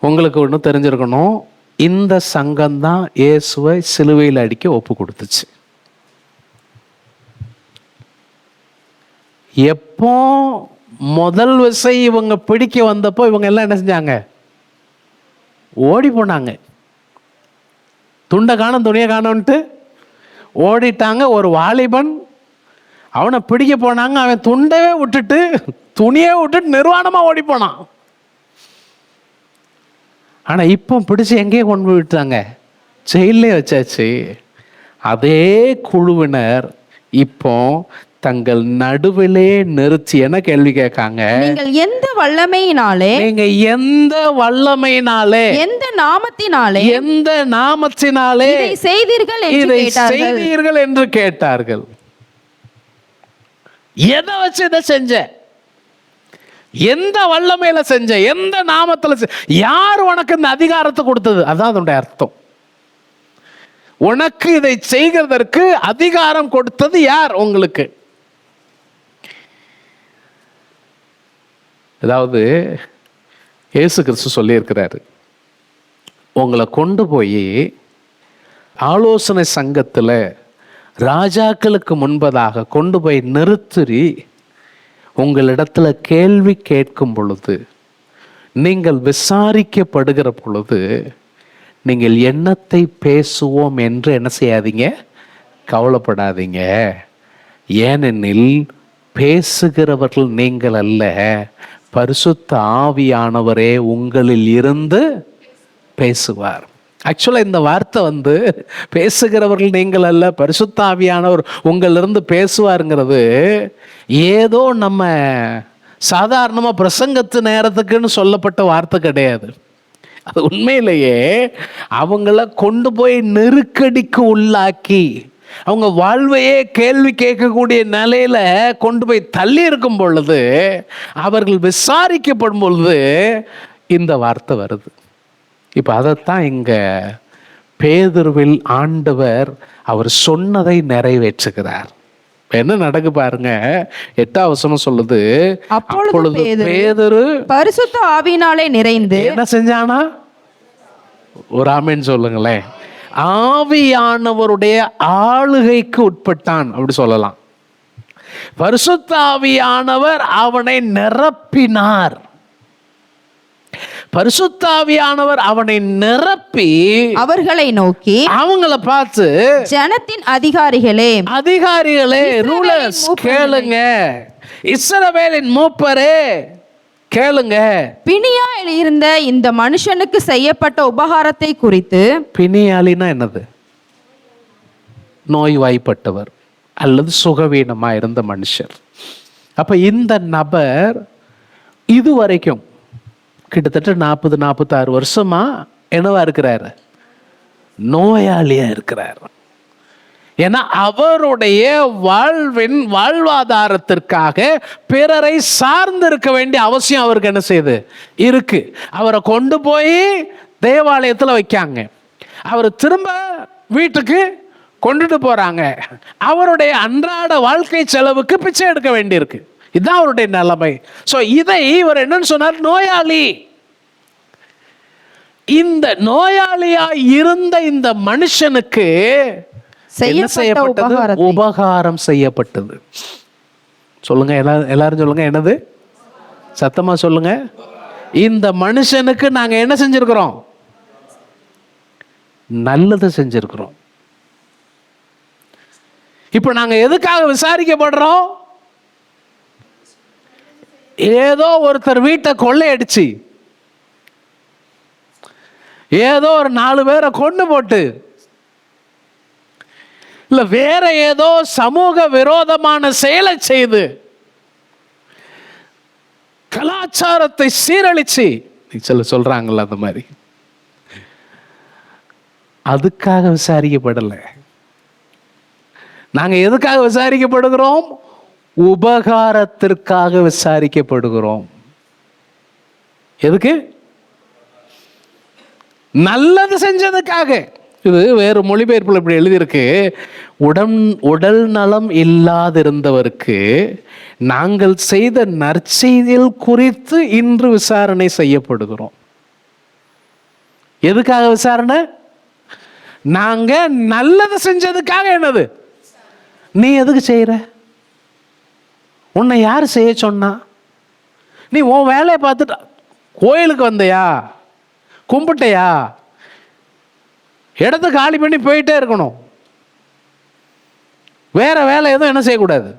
உங்களுக்கு ஒன்று தெரிஞ்சிருக்கணும், இந்த சங்கம்தான் இயேசுவை சிலுவையில் அடிக்க ஒப்பு கொடுத்துச்சு. எப்போ முதல் விசை இவங்க பிடிக்க வந்தப்போ இவங்க எல்லாம் என்ன செஞ்சாங்க? ஓடி போனாங்க. துண்டை காணும் துணியை காணும்ட்டு ஓடிட்டாங்க. ஒரு வாலிபன், அவனை பிடிக்க போனாங்க, அவன் துண்டவே விட்டுட்டு துணியே விட்டுட்டு நிர்வாணமா ஓடி போனான். ஆனா இப்போ பிடிச்சு எங்கேயே கொண்டு போய் விட்டாங்க? ஜெயிலே வச்சாச்சு. அதே குழுவினர் இப்போ தங்கள் நடுவிலே நிறுத்தி என்ன கேள்வி கேட்காங்க? நீங்கள் எந்த வல்லமையினாலே, எந்த நாமத்தினாலே இதை செய்தீர்கள் என்று கேட்டார்கள். எதை வச்சு இதை செஞ்ச? எந்த வல்லமையில செஞ்ச? எந்த நாமத்துல? யார் உனக்கு இந்த அதிகாரத்தை கொடுத்தது? அதான் அதனுடைய அர்த்தம். உனக்கு இதை செய்கிறதற்கு அதிகாரம் கொடுத்தது யார் உங்களுக்கு? அதாவது இயேசு கிறிஸ்து சொல்லி இருக்கிறாரு, உங்களை கொண்டு போய் ஆலோசனை சங்கத்துல ராஜாக்களுக்கு முன்பதாக கொண்டு போய் நிறுத்தி உங்களிடத்துல கேள்வி கேட்கும் பொழுது, நீங்கள் விசாரிக்கப்படுகிற பொழுது, நீங்கள் என்னத்தை பேசுவோம் என்று என்ன செய்யாதீங்க, கவலைப்படாதீங்க. ஏனெனில் பேசுகிறவர்கள் நீங்கள் அல்ல, பரிசுத்த ஆவியானவரே உங்களில் இருந்து பேசுவார். ஆக்சுவலாக இந்த வார்த்தை பேசுகிறவர்கள் நீங்கள் அல்ல, பரிசுத்த ஆவியானவர் உங்களிலிருந்து பேசுவாருங்கிறது ஏதோ நம்ம சாதாரணமாக பிரசங்கத்து நேரத்துக்குன்னு சொல்லப்பட்ட வார்த்தை கிடையாது. அது உண்மையிலேயே அவங்கள கொண்டு போய் நெருக்கடிக்கு உள்ளாக்கி அவங்க வாழ்வையே கேள்வி கேட்கக்கூடிய நிலையில கொண்டு போய் தள்ளி இருக்கும் பொழுது, அவர்கள் விசாரிக்கப்படும் பொழுது இந்த வார்த்தை வருது. இப்ப அதைத்தான் இங்க பேதுருவில் ஆண்டவர் அவர் சொன்னதை நிறைவேற்றுகிறார். என்ன நடக்கு பாருங்க, 8ஆம் வசனம் சொல்லுது, அப்பொழுது பேதுரு பரிசுத்த ஆவியினாலே நிறைந்து என்ன செஞ்சானா? ஒரு ஆமென் சொல்லுங்களேன். ஆவியானவருடைய ஆளுகைக்கு உட்பட்டான், அப்படி சொல்லலாம். பரிசுத்த ஆவியானவர் அவனை நிரப்பினார். பரிசுத்த ஆவியானவர் அவனை நிரப்பி அவர்களை நோக்கி, அவங்கள பார்த்து, ஜனத்தின் அதிகாரிகளே, ரூலர்ஸ் கேளுங்க, இஸ்ரவேலின் மூப்பரே கேளுங்க, பிணியால் இருந்த இந்த மனுஷனுக்கு செய்யப்பட்ட உபகாரத்தை குறித்து. பிணியாலினா என்னது? நோய்வாய்ப்பட்டவர் அல்லது சுகவீனமா இருந்த மனுஷர். அப்ப இந்த நபர் இதுவரைக்கும் கிட்டத்தட்ட 40-46 வருஷமா என்னவா இருக்கிறாரு? நோயாளியா இருக்கிறார். ஏன்னா அவருடைய வாழ்வாதாரத்திற்காக பிறரை சார்ந்து இருக்க வேண்டிய அவசியம் அவருக்கு என்ன செய்யுது இருக்கு. அவரை கொண்டு போய் தேவாலயத்தில் வைக்காங்க, அவர் திரும்ப வீட்டுக்கு கொண்டுட்டு போறாங்க, அவருடைய அன்றாட வாழ்க்கை செலவுக்கு பிச்சை எடுக்க வேண்டியிருக்கு. இதுதான் அவருடைய நிலைமை. ஸோ இதை இவர் என்னன்னு சொன்னார்? நோயாளி. இந்த நோயாளியா இருந்த இந்த மனுஷனுக்கு என்ன செய்யப்பட்டது? உபகாரம் செய்யப்பட்டது. சொல்லுங்க, எல்லாரும் சொல்லுங்க, என்னது? சத்தமா சொல்லுங்க. இந்த மனுஷனுக்கு நாங்க என்ன செஞ்சிருக்கிறோம்? நல்லது செஞ்சிருக்கிறோம். இப்ப நாங்க எதுக்காக விசாரிக்கப்படுறோம்? ஏதோ ஒருத்தர் வீட்டை கொள்ளையடிச்சு, ஏதோ ஒரு 4 பேரை கொண்டு போட்டு, இல்ல வேற ஏதோ சமூக விரோதமான செயலை செய்து கலாச்சாரத்தை சீரழிச்சு சொல்றாங்கல்ல, அந்த மாதிரி அதுக்காக விசாரிக்கப்படல. நாங்க எதுக்காக விசாரிக்கப்படுகிறோம்? உபகாரத்திற்காக விசாரிக்கப்படுகிறோம். எதுக்கு? நல்லது செஞ்சதுக்காக. இது வேறு மொழிபெயர்ப்புல இப்படி எழுதியிருக்கு, உடல் நலம் இல்லாதிருந்தவருக்கு நாங்கள் செய்த நற்செய்தியில் குறித்து இன்று விசாரணை செய்யப்படுகிறோம். எதுக்காக விசாரணை? நாங்க நல்லது செஞ்சதுக்காக. என்னது? நீ எதுக்கு செய்யற? உன்னை யார் செய்ய சொன்னா? நீ உன் வேலையை பார்த்துட்டு கோயிலுக்கு வந்தையா, கும்பிட்டையா, இடத்த காலி பண்ணி போயிட்டே இருக்கணும். வேற வேலை எதுவும் என்ன செய்யக்கூடாது.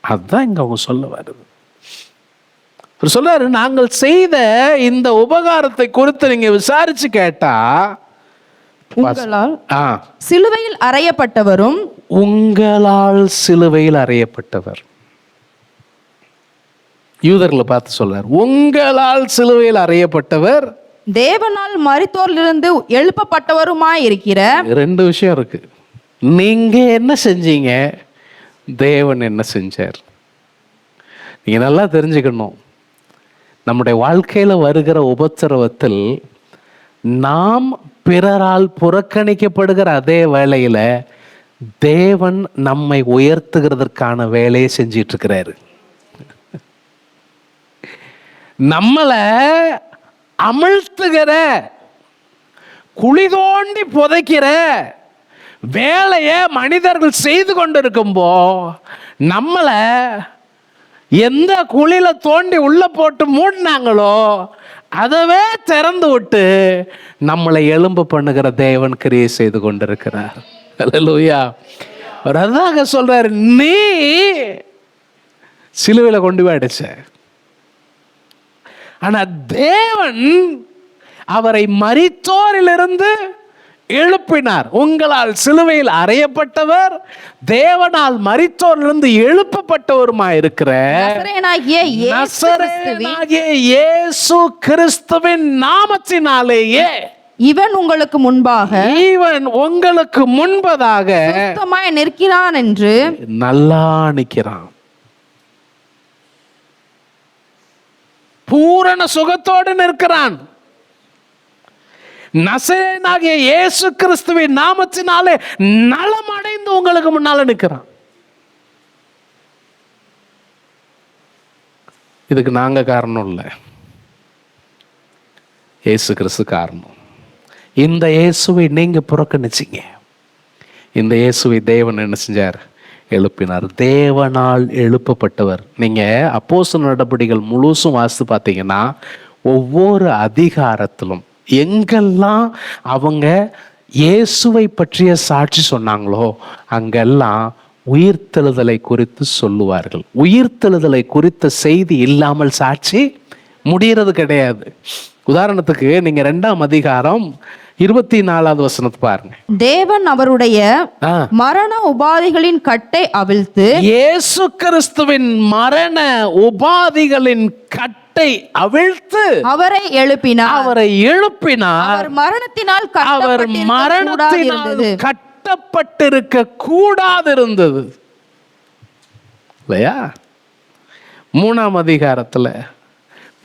அதுதான் இங்க அவங்க சொல்ல வருது. சொல்றாரு, நாங்கள் செய்த இந்த உபகாரத்தை குறித்து நீங்க விசாரிச்சு கேட்டா, உங்களால் சிலுவையில் அறையப்பட்டவரும், உங்களால் சிலுவையில் அறையப்பட்டவர். யூதர்களை பார்த்து சொல்றார், உங்களால் சிலுவையில் அறையப்பட்டவர், தேவனால் மரித்தோரிலிருந்து எழுப்பப்பட்டவருமாய் இருக்கிற. 2 விஷயம் இருக்கு. நீங்க என்ன செஞ்சீங்க, தேவன் என்ன செஞ்சார். நீங்க நல்லா தெரிஞ்சுக்கணும், நம்முடைய வாழ்க்கையில வருகிற உபத்திரவத்தில் நாம் பிறரால் புறக்கணிக்கப்படுகிற அதே வேளையில தேவன் நம்மை உயர்த்துகிறதற்கான வேலையை செஞ்சிட்டு இருக்கிறாரு. நம்மளை அமிழ்த்துகிற, குழி தோண்டி புதைக்கிற வேலையை மனிதர்கள் செய்து கொண்டிருக்கும்போ, நம்மளை எந்த குழியில தோண்டி உள்ள போட்டு மூடினாங்களோ அதவே திறந்து விட்டு நம்மளை எழும்ப பண்ணுகிற தேவன் கிரியை செய்து கொண்டிருக்கிறார். அல்லேலூயா. அதாக சொல்றாரு, நீ சிலுவையில கொண்டு போய் அடிச்ச, ஆனா தேவன் அவரை மரித்தோரிலிருந்து எழுப்பினார். உங்களால் சிலுவையில் அறையப்பட்டவர் தேவனால் மரித்தோரிலிருந்து எழுப்பப்பட்டவருமாய் இருக்கிற நசரேயனாகிய இயேசு கிறிஸ்துவின் நாமத்தினாலேயே இவன் உங்களுக்கு முன்பதாக சுத்தமாய் நிற்கிறான் என்று நல்லா நிற்கிறான். பூரண சுகத்தோடு நிற்கிறான். நசரேயனாகிய இயேசு கிறிஸ்துவின் நாமத்தினாலே நலம் அடைந்து உங்களுக்கு முன்னால நிற்கிறான். இதுக்கு நாங்க காரணம் இல்லை, இயேசு கிறிஸ்து காரணம். இந்த இயேசுவை நீங்க புறக்கணிச்சீங்க. இந்த இயேசுவை தேவன் என்ன செஞ்சார்? எழுப்பினார். தேவனால் எழுப்பப்பட்டவர். நீங்க அப்போஸ்தலர் நடபடிகள் முழுசும் வாசித்து பார்த்தீங்கன்னா ஒவ்வொரு அதிகாரத்திலும் எங்கெல்லாம் அவங்க இயேசுவை பற்றிய சாட்சி சொன்னாங்களோ அங்கெல்லாம் உயிர்த்தெழுதலை குறித்து சொல்லுவார்கள். உயிர்த்தெழுதலை குறித்த செய்தி இல்லாமல் சாட்சி முடிகிறது கிடையாது. உதாரணத்துக்கு நீங்க 2ஆம் அதிகாரம் 24வது வசனத்தை பாருங்க. தேவன் அவருடைய மரண உபாதிகளின் கட்டை அவிழ்த்து, இயேசு கிறிஸ்துவின் மரண உபாதிகளின் கட்டை அவிழ்த்து அவரை எழுப்பினார். அவர் மரணத்தினால் கட்டப்பட்டிருக்க கூடாதிருந்தது இல்லையா? 3ஆம் அதிகாரத்துல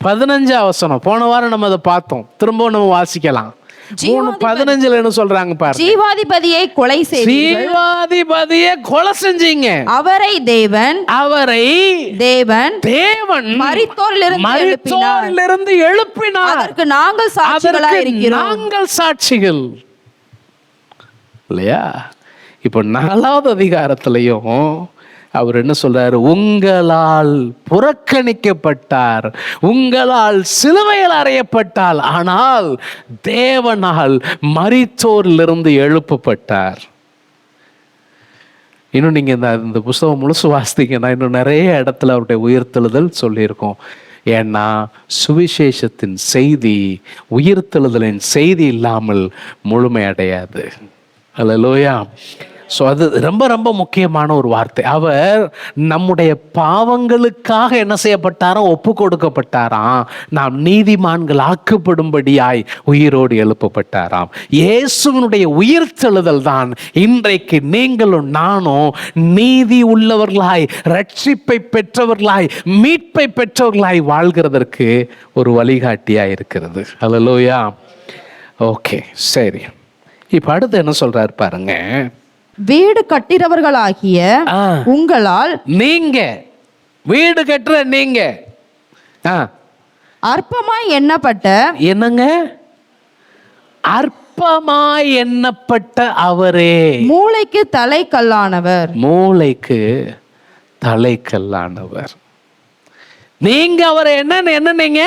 15ஆம் வசனம், போன வாரம் நம்ம அதை பார்த்தோம், திரும்பவும் நம்ம வாசிக்கலாம். 3:15 என்ன சொல்றாங்க பாருங்க. ஜீவாதிபதியை கொலை செஞ்சீங்க. அவரை தேவன் மரித்தோரிலிருந்து எழுப்பினார். அதற்கு நாங்கள் சாட்சிகள் இல்லையா? இப்போ 4வது அதிகாரத்திலையும் அவர் என்ன சொல்றாரு? உங்களால் புறக்கணிக்கப்பட்டார், உங்களால் சிலுவையில் அறையப்பட்டால், ஆனால் தேவனால் மரித்தோரிலிருந்து எழுப்பப்பட்டார். இன்னும் நீங்க இந்த புஸ்தகம் முழுசு வாசித்தீங்கன்னா இன்னும் நிறைய இடத்துல அவருடைய உயிர்த்தெழுதல் சொல்லியிருக்கோம். ஏன்னா சுவிசேஷத்தின் செய்தி, உயிர்த்தெழுதலின் செய்தி இல்லாமல் முழுமையடையாது. அல்லேலூயா. ஸோ அது ரொம்ப ரொம்ப முக்கியமான ஒரு வார்த்தை. அவர் நம்முடைய பாவங்களுக்காக என்ன செய்யப்பட்டாரோ, ஒப்பு கொடுக்கப்பட்டாராம். நாம் நீதிமான்கள் ஆக்கப்படும்படியாய் உயிரோடு எழுப்பப்பட்டாராம். இயேசுவினுடைய உயிர்த்தெழுதல் தான் இன்றைக்கு நீங்களும் நானும் நீதி உள்ளவர்களாய், ரட்சிப்பை பெற்றவர்களாய், மீட்பை பெற்றவர்களாய் வாழ்கிறதற்கு ஒரு வழிகாட்டியாய் இருக்கிறது. அல்லேலூயா. ஓகே, சரி. இப்போ அடுத்து என்ன சொல்றாரு பாருங்க. வீடு கட்டிறவர்களாகிய உங்களால், நீங்க வீடு கட்டுற நீங்க அற்பமாய் எண்ணப்பட்ட, என்னங்க அற்பமாய் எண்ணப்பட்ட அவரே மூளைக்கு தலைக்கல்லானவர். மூளைக்கு தலைக்கல்லானவர். நீங்க அவரை என்னன்னீங்க?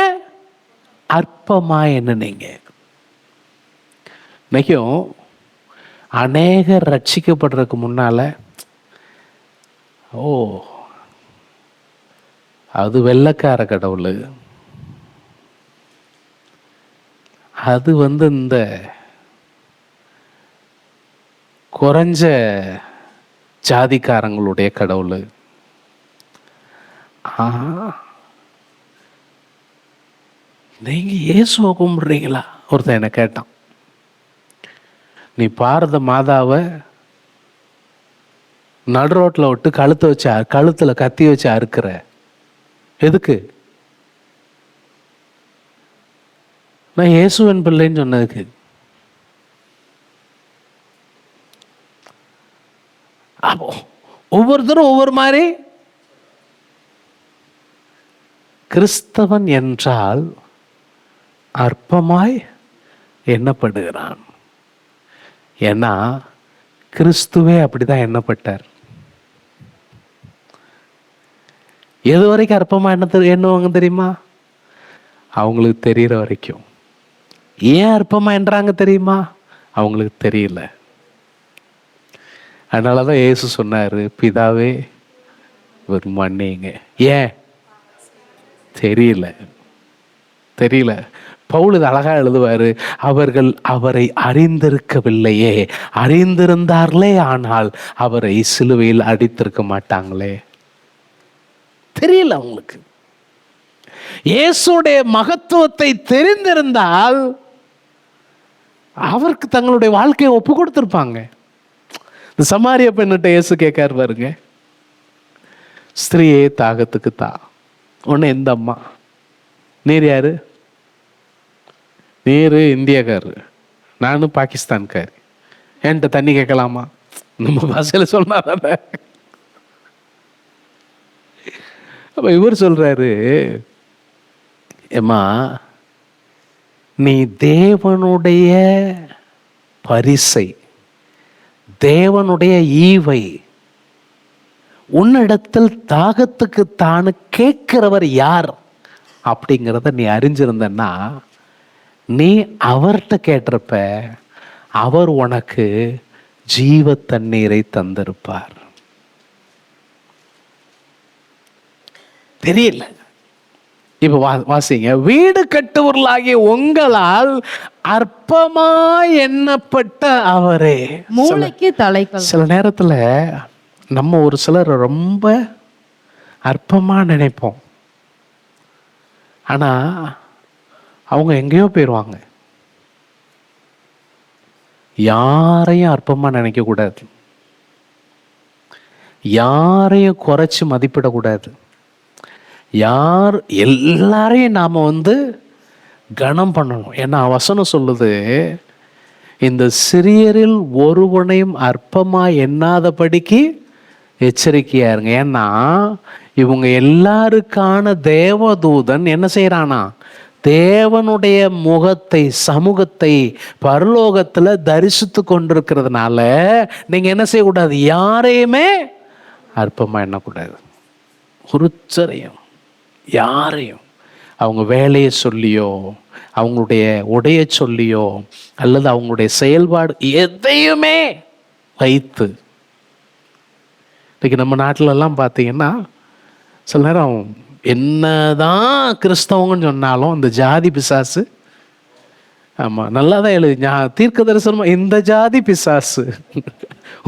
அற்பமாய் என்னன்னீங்க. இன்னைக்கும் அநேகர் ரட்சிக்கப்படுறதுக்கு முன்னால அது வெள்ளைக்கார கடவுள், அது இந்த குறைஞ்ச ஜாதிக்காரங்களுடைய கடவுள். நீங்க இயேசுவை கும்பிடுறீங்களா? ஒருத்தன் என்ன கேட்டான். நீ பாரத மாதாவை நடு ரோட்டில் விட்டு கழுத்துல கத்தி வச்சு அறுக்கிற, எதுக்கு? நான் இயேசுவின் பிள்ளைன்னு சொன்னதுக்கு. ஒவ்வொருத்தரும் ஒவ்வொரு மாதிரி. கிறிஸ்தவன் என்றால் அற்பமாய் எண்ணப்படுகிறான். ஏன்னா கிறிஸ்துவே அப்படிதான் எண்ணப்பட்டார். எது வரைக்கும் அற்பமா எண்ணுவாங்க தெரியுமா? அவங்களுக்கு தெரியற வரைக்கும். ஏன் அற்பமா என்றாங்க தெரியுமா? அவங்களுக்கு தெரியல. அதனாலதான் இயேசு சொன்னாரு, பிதாவே ஒரு மன்னிங்க. ஏன்? தெரியல. பவுல் இது அழகா எழுதுவாரு, அவர்கள் அவரை அறிந்திருக்கவில்லையே, அறிந்திருந்தார்களே ஆனால் அவரை சிலுவையில் அடித்திருக்க மாட்டாங்களே. தெரியல அவங்களுக்கு. இயேசுடைய மகத்துவத்தை தெரிந்திருந்தால் அவருக்கு தங்களுடைய வாழ்க்கையை ஒப்பு கொடுத்திருப்பாங்க. இந்த சமாரிய பெண்ணிட்ட இயேசு கேட்காரு பாருங்க, ஸ்திரீயே தாகத்துக்கு தா. உன்னை எந்த அம்மா? நீர் யாரு? நீர் இந்தியாக்காரு, நானும் பாகிஸ்தான்காரு, என்கிட்ட தண்ணி கேட்கலாமா? நம்ம பாஷையில் சொன்னாதானே. அப்ப இவர் சொல்றாரு, ஏம்மா நீ தேவனுடைய பரிசை, தேவனுடைய ஈவை உன்னிடத்தில் தாகத்துக்கு தானு கேட்கிறவர் யார் அப்படிங்கிறத நீ அறிஞ்சிருந்தன்னா, நீ அவர்கிட்ட கேட்டிருப்ப, அவர் உனக்கு ஜீவ தண்ணீரை தந்திருப்பார். தெரியல. இப்ப வாசிங்க, வீடு கட்டுவர்களாகிய உங்களால் அற்பமா எண்ணப்பட்ட அவரே. மூளைக்கு தலைக்கல். சில நேரத்துல நம்ம ஒரு சிலர் ரொம்ப அற்பமா நினைப்போம், ஆனா அவங்க எங்கேயோ போயிடுவாங்க. யாரையும் அற்பமா நினைக்க கூடாது, யாரையும் குறைச்சு மதிப்பிடக்கூடாது, எல்லாரையும் நாம கனம் பண்ணணும். ஏன்னா வசனம் சொல்லுது, இந்த சிறியரில் ஒருவனையும் அற்பமா எண்ணாதபடிக்கு எச்சரிக்கையா இருங்க. ஏன்னா இவங்க எல்லாருக்கான தேவதூதன் என்ன செய்யறானா, தேவனுடைய முகத்தை, சமூகத்தை பரலோகத்துல தரிசித்து கொண்டிருக்கிறதுனால நீங்க என்ன செய்யக்கூடாது, யாரையுமே அற்பமா எண்ணக்கூடாது. ஒருத்தரையும் யாரையும் அவங்க வேலையை சொல்லியோ, அவங்களுடைய உடைய சொல்லியோ, அல்லது அவங்களுடைய செயல்பாடு எதையுமே வைத்து, இன்னைக்கு நம்ம நாட்டிலெல்லாம் பார்த்தீங்கன்னா சில நேரம் என்னதான் கிறிஸ்தவங்கன்னு சொன்னாலும் இந்த ஜாதி பிசாசு, ஆமாம் நல்லா தான் எழுது தீர்க்க தரிசனமா, இந்த ஜாதி பிசாசு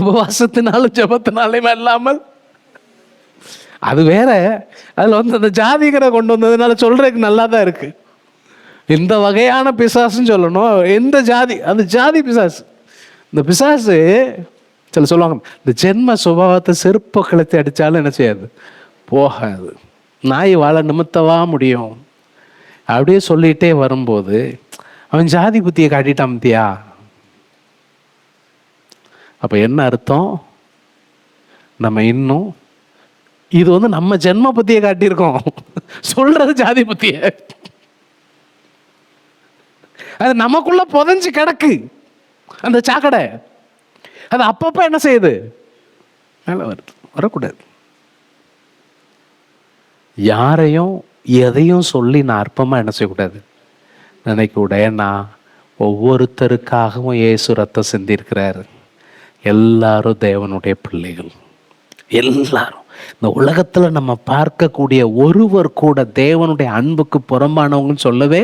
உபவாசத்தினாலும் ஜபத்தினாலும் இல்லாமல், அது வேற. அதில் அந்த ஜாதிகரை கொண்டு வந்ததுனால சொல்றதுக்கு நல்லா தான் இருக்கு. இந்த வகையான பிசாசுன்னு சொல்லணும். எந்த ஜாதி, அது ஜாதி பிசாசு. இந்த பிசாசு சில சொல்லுவாங்க, இந்த ஜென்ம சுபாவத்தை செருப்ப கழுத்தை அடித்தாலும் என்ன செய்யாது, போகாது. நாய் வாழ நிமித்தவா முடியும். அப்படியே சொல்லிகிட்டே வரும்போது அவன் ஜாதி புத்தியை காட்டிட்டான் தியா. அப்போ என்ன அர்த்தம், நம்ம இன்னும் இது நம்ம ஜென்ம புத்தியை காட்டியிருக்கோம், சொல்றது ஜாதி புத்திய. அது நமக்குள்ள புதைஞ்சு கிடக்கு அந்த சாக்கடை. அது அப்பப்போ என்ன செய்யுது, மேலே வருது. வரக்கூடாது. யாரையும் எதையும் சொல்லி நான் அற்பமாக என்ன செய்யக்கூடாது, நினைக்கூட. ஏன்னா ஒவ்வொருத்தருக்காகவும் இயேசு ரத்தம் சிந்திருக்கிறாரு. எல்லாரும் தேவனுடைய பிள்ளைகள். எல்லாரும் இந்த உலகத்தில் நம்ம பார்க்கக்கூடிய ஒருவர் கூட தேவனுடைய அன்புக்கு புறம்பானவங்கன்னு சொல்லவே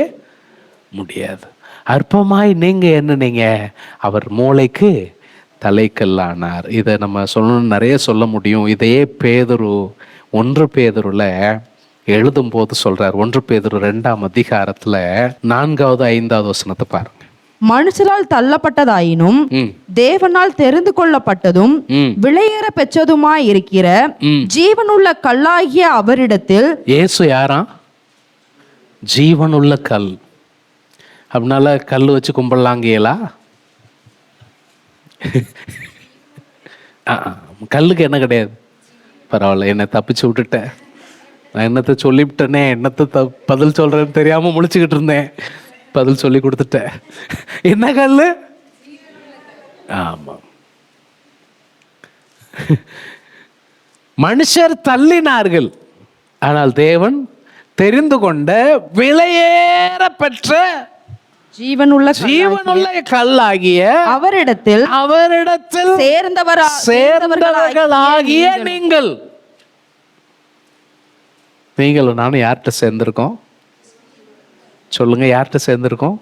முடியாது. அற்பமாய் நீங்க என்னன்னீங்க, அவர் மூளைக்கு தலைக்கல்லானார். இதை நம்ம சொல்லணும், நிறைய சொல்ல முடியும். இதையே பேதுரு 1 பேதுருல எழுதும் போது சொல்றார். 1 பேதுரு 2ஆம் அதிகாரத்துல 4வது 5வது வசனத்தை பாருங்க. மனுஷரால் தள்ளப்பட்டதாயினும் தேவனால் தெரிந்து கொள்ளப்பட்டதும் விலையேற பெற்றதுமாய் இருக்கிற ஜீவனுள்ள கல்லாகிய அவரிடத்தில். இயேசு யாரா? ஜீவனுள்ள கல். அப்படினால கல் வச்சு கும்பிடலாங்கேலா? கல்லுக்கு என்ன கிடையாது. பரவாயில்ல, என்னை தப்பிச்சு விட்டுட்டேன். நான் என்னத்தை சொல்லிவிட்டேனே, என்னத்தை பதில் சொல்றேன்னு தெரியாம முழிச்சுக்கிட்டு இருந்தேன். பதில் சொல்லி கொடுத்துட்டேன். என்ன கல்லு? ஆமா, மனுஷர் தள்ளினார்கள், ஆனால் தேவன் தெரிந்து கொண்ட விலையேற பெற்ற ஜீவனுள்ள கல்லாகிய அவரிடத்தில் சேர்ந்தவர்களாகிய நீங்களும் நானும் யார்கிட்ட சேர்ந்திருக்கோம்? சொல்லுங்க, யார்கிட்ட சேர்ந்திருக்கோம்?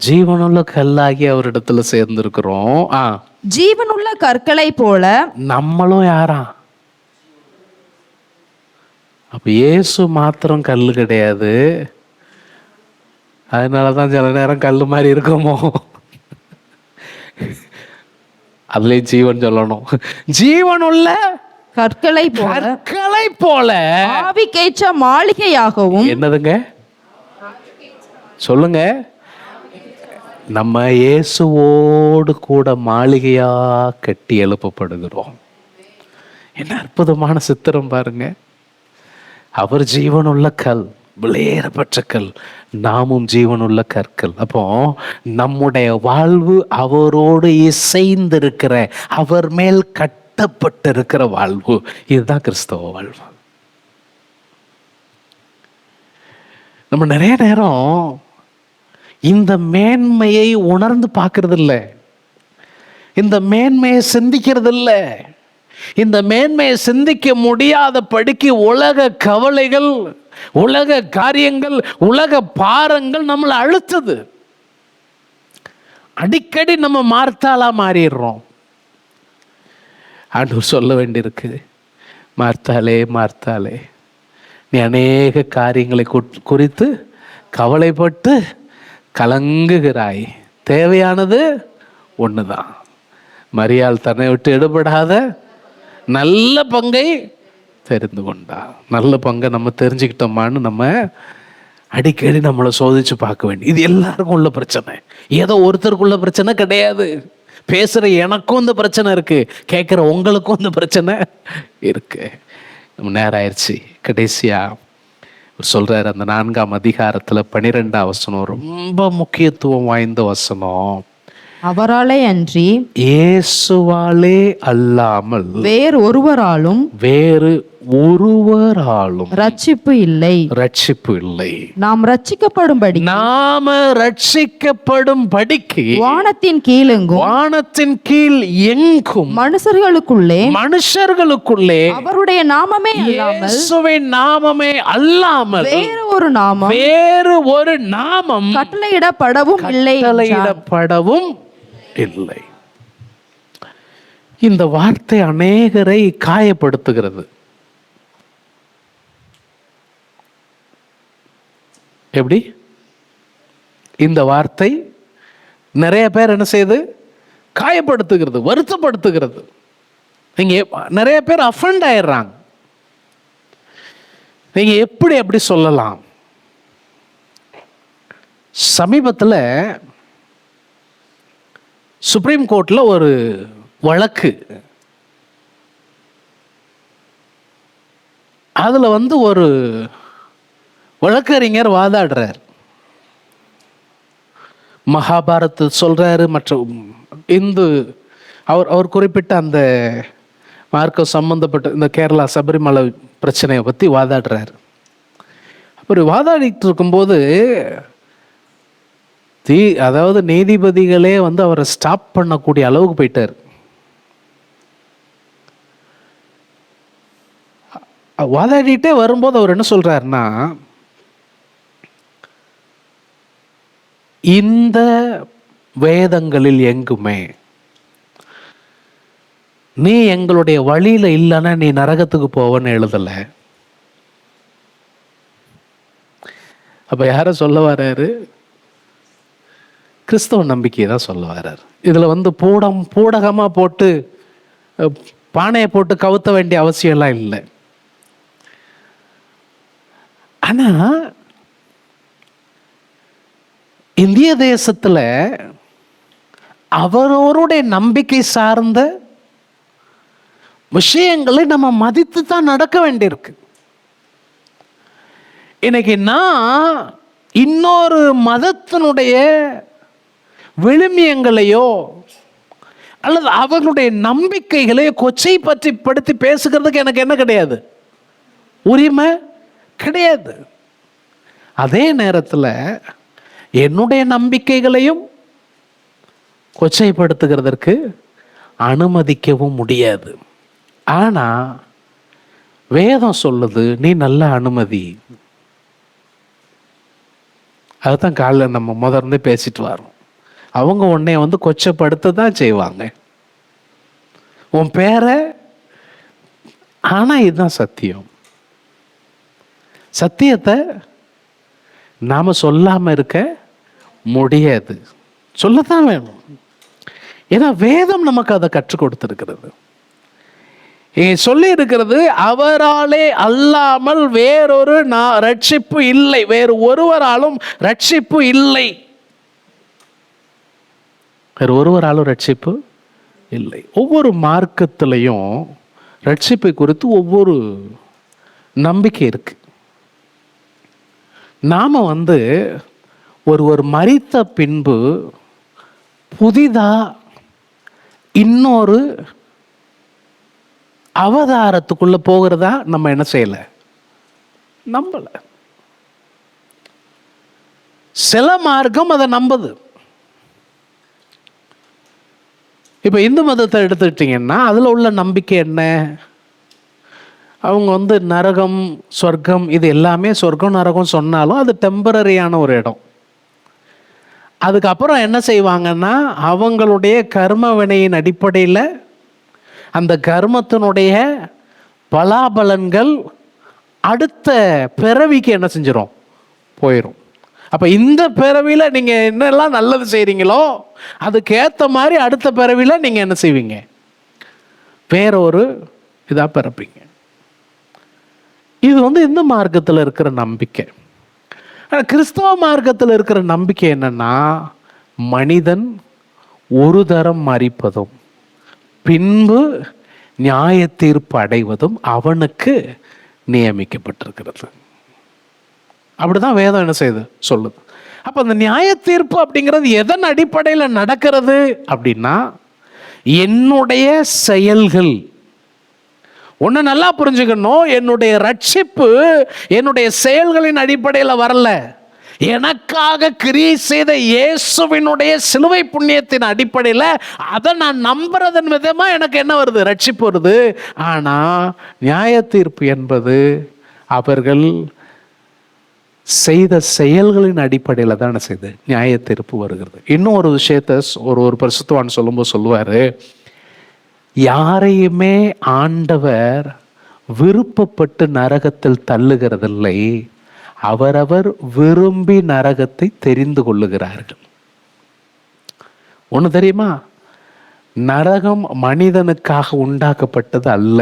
ஜீவனுள்ள கல்லாகி அவரிடத்துல சேர்ந்திருக்கிறோம். ஜீவனுள்ள கற்களை போல நம்மளும் யாரா? அப்ப இயேசு மாத்திரம் கல்லு கிடையாது. அதனாலதான் சில நேரம் கல்லு மாதிரி இருக்குமோ. அதுலயும் ஜீவன் சொல்லணும். ஜீவனுள்ள கற்களை போல கற்களை போல ஆவிக்கேற்ற மாளிகையாகவும். என்னதுங்க? சொல்லுங்க. நம்ம இயேசுவோடு கூட மாளிகையா கட்டி எழுப்பப்படுகிறோம். என்ன அற்புதமான சித்திரம் பாருங்க. அவர் ஜீவனுள்ள கல், விலையேறப்பட்ட கல், நாமும் ஜீவனுள்ள கற்கள். அப்போ நம்முடைய வாழ்வு அவரோடு இசைந்திருக்கிற, அவர் மேல் கட்டப்பட்டிருக்கிற வாழ்வு. இதுதான் கிறிஸ்தவ வாழ்வு. நம்ம நிறைய நேரம் இந்த மேன்மையை உணர்ந்து பார்க்கறது இல்லை, இந்த மேன்மையை சிந்திக்கிறது இல்லை. இந்த மேன்மையை சிந்திக்க முடியாத படிக்கு உலக கவலைகள், உலக காரியங்கள், உலக பாரங்கள் நம்மளை அழுத்துது. அடிக்கடி நம்ம மார்த்தாலா மாறிடுறோம். ஆண்டவர் சொல்ல வேண்டியிருக்கு, மார்த்தாலே மார்த்தாலே, நீ அநேக காரியங்களை குறித்து கவலைப்பட்டு கலங்குகிறாய், தேவையானது ஒண்ணுதான். மரியாள் தன்னை விட்டு எடுபடாத நல்ல பங்கை தெரிந்து கொண்டா. நல்ல பங்கை நம்ம தெரிஞ்சுக்கிட்டோமான்னு நம்ம அடிக்கடி நம்மளை சோதிச்சு பார்க்க வேண்டிய. இது எல்லாருக்கும் உள்ள பிரச்சனை, ஏதோ ஒருத்தருக்குள்ள பிரச்சனை கிடையாது. பேசுற எனக்கும் இந்த பிரச்சனை இருக்கு, கேட்குற உங்களுக்கும் இந்த பிரச்சனை இருக்கு. நம்ம நேரம் ஆயிடுச்சு. கடைசியா சொல்றாரு, அந்த 4ஆம் அதிகாரத்துல 12ஆம் வசனம் ரொம்ப முக்கியத்துவம் வாய்ந்த வசனம். அவராலே அன்றி, இயேசுவாலே அல்லாமல் வேறு ஒருவராலும் ரட்சிப்பு இல்லை. ரட்சிப்பு இல்லை. நாம் ரட்சிக்கப்படும் படிக்கு வானத்தின் கீழெங்கும், வானத்தின் கீழ் எங்கும் மனுஷர்களுக்குள்ளே அவருடைய நாமமே அல்லாமல், இயேசுவின் நாமமே அல்லாமல் வேறு ஒரு நாமம் கட்டளையிடப்படவும் இல்லை. இந்த வார்த்தை அநேகரை காயப்படுத்துகிறது. எப்படி? இந்த வார்த்தை நிறைய பேர் என்ன செய்யுது? காயப்படுத்துகிறது, வருத்தப்படுத்துகிறது. நீங்க நிறைய பேர் அஃபண்ட் ஆயிடுறாங்க. நீங்க எப்படி அப்படி சொல்லலாம்? சமீபத்தில் சுப்ரீம் கோர்ட்ல ஒரு வழக்கு, அதுல ஒரு வழக்கறிஞர் வாதாடுறார். மகாபாரத சொல்றாரு, மற்ற இந்து அவர் குறிப்பிட்ட அந்த மார்க்கம் சம்பந்தப்பட்ட இந்த கேரளா சபரிமலை பிரச்சனையை பத்தி வாதாடுறாரு. அப்படி வாதாடிட்டு இருக்கும்போது அதாவது நீதிபதிகளே அவரை ஸ்டாப் பண்ணக்கூடிய அளவுக்கு போயிட்டார். வாதாடிட்டே வரும்போது அவர் என்ன சொல்றாருன்னா, இந்த வேதங்களில் எங்குமே நீ எங்களுடைய வழியில இல்லைன்னா நீ நரகத்துக்கு போவன்னு எழுதல. அப்ப யார சொல்ல வர்றாரு? கிறிஸ்தவ நம்பிக்கையை தான் சொல்ல வர்றாரு. இதுல பூடகமா போட்டு பானையை போட்டு கவுத்த வேண்டிய அவசியம் எல்லாம் இல்லை. ஆனா இந்திய தேசத்துல அவரவருடைய நம்பிக்கை சார்ந்த விஷயங்களை நம்ம மதித்து தான் நடக்க வேண்டியிருக்கு. இன்னைக்கு நான் இன்னொரு மதத்தினுடைய விழுமியங்களையோ அல்லது அவர்களுடைய நம்பிக்கைகளையோ கொச்சை படுத்தி பேசுகிறதுக்கு எனக்கு என்ன கிடையாது, உரிமை கிடையாது. அதே நேரத்தில் என்னுடைய நம்பிக்கைகளையும் கொச்சைப்படுத்துகிறதற்கு அனுமதிக்கவும் முடியாது. ஆனா வேதம் சொல்லுது, நீ நல்ல அனுமதி. அதுதான் காலைல நம்ம முதல்ல பேசிட்டு வரோம். அவங்க உன்னை வந்து கொச்சப்படுத்த தான் செய்வாங்க, உன் பேரை. ஆனா இதுதான் சத்தியம். சத்தியத்தை நாம சொல்லாம இருக்க முடியாது, சொல்லத்தான் வேணும். ஏன்னா வேதம் நமக்கு அதை கற்றுக் கொடுத்திருக்கிறது. சொல்லி இருக்கிறது, அவராலே அல்லாமல் வேறொரு ரட்சிப்பு இல்லை, வேறு ஒருவராலும் ரட்சிப்பு இல்லை. வேறு ஒருவராலும் ரட்சிப்பு இல்லை. ஒவ்வொரு மார்க்கத்திலையும் ரட்சிப்பை குறித்து ஒவ்வொரு நம்பிக்கை இருக்கு. நாம வந்து ஒரு மரித்த பின்பு புதிதா இன்னொரு அவதாரத்துக்குள்ள போகிறதா நம்ம என்ன செய்யல, நம்பல. சில மார்க்கம் அதை நம்புது. இப்ப இந்து மதத்தை எடுத்துக்கிட்டீங்கன்னா அதுல உள்ள நம்பிக்கை என்ன? அவங்க வந்து நரகம் சொர்க்கம், இது எல்லாமே சொர்க்கம் நரகம் சொன்னாலும் அது டெம்பரரியான ஒரு இடம். அதுக்கப்புறம் என்ன செய்வாங்கன்னா, அவங்களுடைய கர்ம வினையின் அடிப்படையில் அந்த கர்மத்தினுடைய பலாபலன்கள் அடுத்த பிறவிக்கு என்ன செஞ்சிடும், போயிடும். அப்போ இந்த பிறவியில் நீங்கள் என்னெல்லாம் நல்லது செய்கிறீங்களோ அதுக்கேற்ற மாதிரி அடுத்த பிறவியில் நீங்கள் என்ன செய்வீங்க, வேற ஒரு இதாக பிறப்பீங்க. இது வந்து இந்த மார்க்கத்தில் இருக்கிற நம்பிக்கை. கிறிஸ்தவ மார்க்கத்தில் இருக்கிற நம்பிக்கை என்னன்னா, மனிதன் ஒரு தரம் மரிப்பதும் பின்பு நியாய தீர்ப்பு அடைவதும் அவனுக்கு நியமிக்கப்பட்டிருக்கிறது. அப்படிதான் வேதம் என்ன செய்யுது, சொல்லுது. அப்ப அந்த நியாய தீர்ப்பு அப்படிங்கிறது எதன் அடிப்படையில் நடக்கிறது அப்படின்னா, என்னுடைய செயல்கள். ஒன்று நல்லா புரிஞ்சுக்கணும், என்னுடைய ரட்சிப்பு என்னுடைய செயல்களின் அடிப்படையில் வரல, எனக்காக கிரியை செய்த இயேசுவினுடைய சிலுவை புண்ணியத்தின் அடிப்படையில் அதை நான் நம்புறதன் விதமா எனக்கு என்ன வருது, ரட்சிப்பு வருது. ஆனா நியாய தீர்ப்பு என்பது அவர்கள் செய்த செயல்களின் அடிப்படையில் தான் என்ன செய்யுது, நியாய தீர்ப்பு வருகிறது. இன்னும் ஒரு விஷயத்த ஒரு பரிசுத்தவான் சொல்லும்போது சொல்லுவாரு, யாரையுமே ஆண்டவர் விருப்பப்பட்டு நரகத்தில் தள்ளுகிறதில்லை, அவரவர் விரும்பி நரகத்தை தெரிந்து கொள்ளுகிறார்கள். ஒன்று தெரியுமா, நரகம் மனிதனுக்காக உண்டாக்கப்பட்டது அல்ல.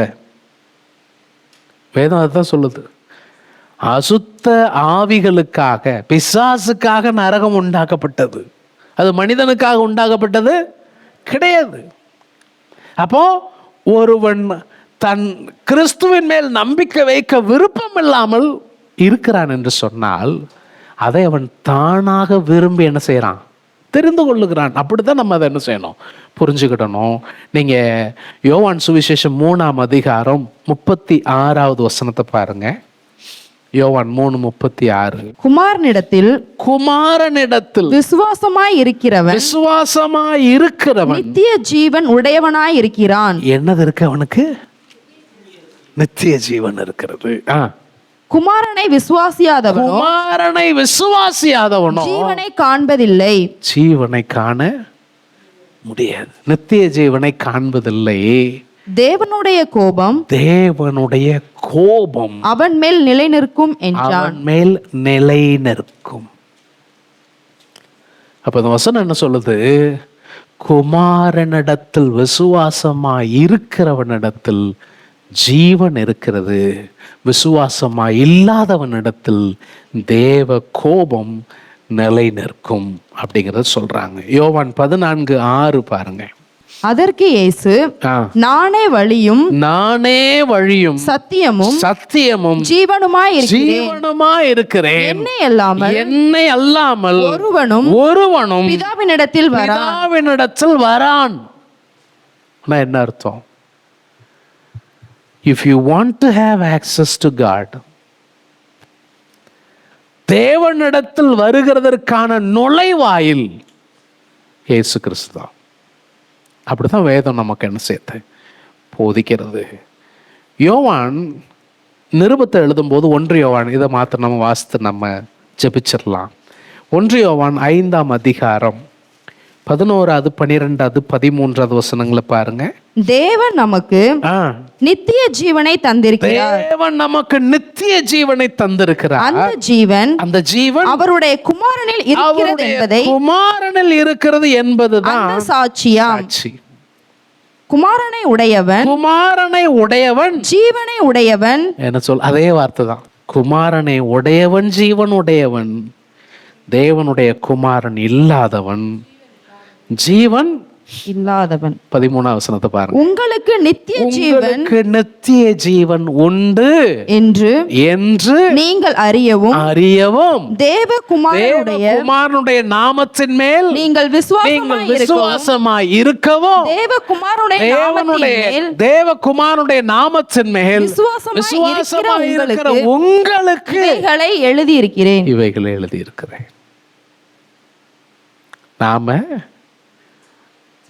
வேதம் அதுதான் சொல்லுது. அசுத்த ஆவிகளுக்காக, பிசாசுக்காக நரகம் உண்டாக்கப்பட்டது, அது மனிதனுக்காக உண்டாக்கப்பட்டது கிடையாது. அப்போ ஒருவன் தன் கிறிஸ்துவின் மேல் நம்பிக்கை வைக்க விருப்பம் இல்லாமல் இருக்கிறான் என்று சொன்னால் அதை அவன் தானாக விரும்பி என்ன செய்யறான், தெரிந்து கொள்ளுகிறான். அப்படித்தான் நம்ம அதை என்ன செய்யணும், புரிஞ்சுக்கிடணும். நீங்க யோவான் சுவிசேஷம் 3ஆம் அதிகாரம் 36வது வசனத்தை பாருங்க. யோவான் 3:36. குமாரனிடத்தில் விசுவாசமாய் இருக்கிறவன் நித்திய ஜீவன் உடையவனாய் இருக்கிறான். என்னது இருக்கு அவனுக்கு? நித்திய ஜீவன் இருக்கிறது. குமாரனை விசுவாசியாதவனோ ஜீவனை காண்பதில்லை. ஜீவனை காண முடியாது, நித்திய ஜீவனை காண்பதில்லை. தேவனுடைய கோபம் அவன் மேல் நிலை நிற்கும் என்றான். மேல் நிலை நிற்கும். அப்ப இந்த வசனம் என்ன சொல்லுது, குமாரனிடத்தில் விசுவாசமாய் இருக்கிறவனிடத்தில் ஜீவன் இருக்கிறது, விசுவாசமாய் இல்லாதவனிடத்தில் தேவ கோபம் நிலை நிற்கும் அப்படிங்கறத சொல்றாங்க. யோவான் 14:6 பாருங்க. அதற்கு இயேசு, நானே வழியும் சத்தியமும் ஜீவனுமாய் இருக்கிறேன், என்னை அல்லாமல் ஒருவனும் பிதாவினிடத்தில் வரான். என்ன அர்த்தம்? If you want to have access to God, தேவனிடத்தில் வருகிறதற்கான நுழைவாயில் இயேசு கிறிஸ்து தான். அப்படிதான் வேதம் நமக்கு என்ன செய்து போதிக்கிறது. யோவான் நிருபத்தை எழுதும்போது 1 யோவான், இதை மாத்திரம் நம்ம வாசித்து நம்ம ஜெபிச்சிடலாம். 1 யோவான் 5ஆம் அதிகாரம் 11, 12, 13 வசனங்களை பாருங்க. தேவன் நமக்கு நித்திய ஜீவனை தந்திருக்கிறார். தேவன் நமக்கு நித்திய ஜீவனை தந்திருக்கிறார். அந்த ஜீவன் அவருடைய குமாரனில் இருக்கிறது என்பதை, குமாரனில் இருக்கிறது என்பதுதான் சாட்சியாம். குமாரனை உடையவன் ஜீவனை உடையவன். என்ன சொல், அதே வார்த்தை தான். குமாரனை உடையவன் ஜீவன் உடையவன். தேவனுடைய குமாரன் இல்லாதவன் ஜீவன் இல்லாதவன். 13ஆம் வசனத்தை பாருங்க. உங்களுக்கு நித்திய ஜீவன் உண்டு என்று நீங்கள் அறியவும் தேவகுமாரனுடைய நாமத்தின் மேல் நீங்கள் விசுவாசமாய் இருக்கவும், தேவகுமாரனுடைய நாமத்தின் மேல் விசுவாசமாய் இருக்கிற உங்களுக்கு இவைகளை எழுதியிருக்கிறேன். நாம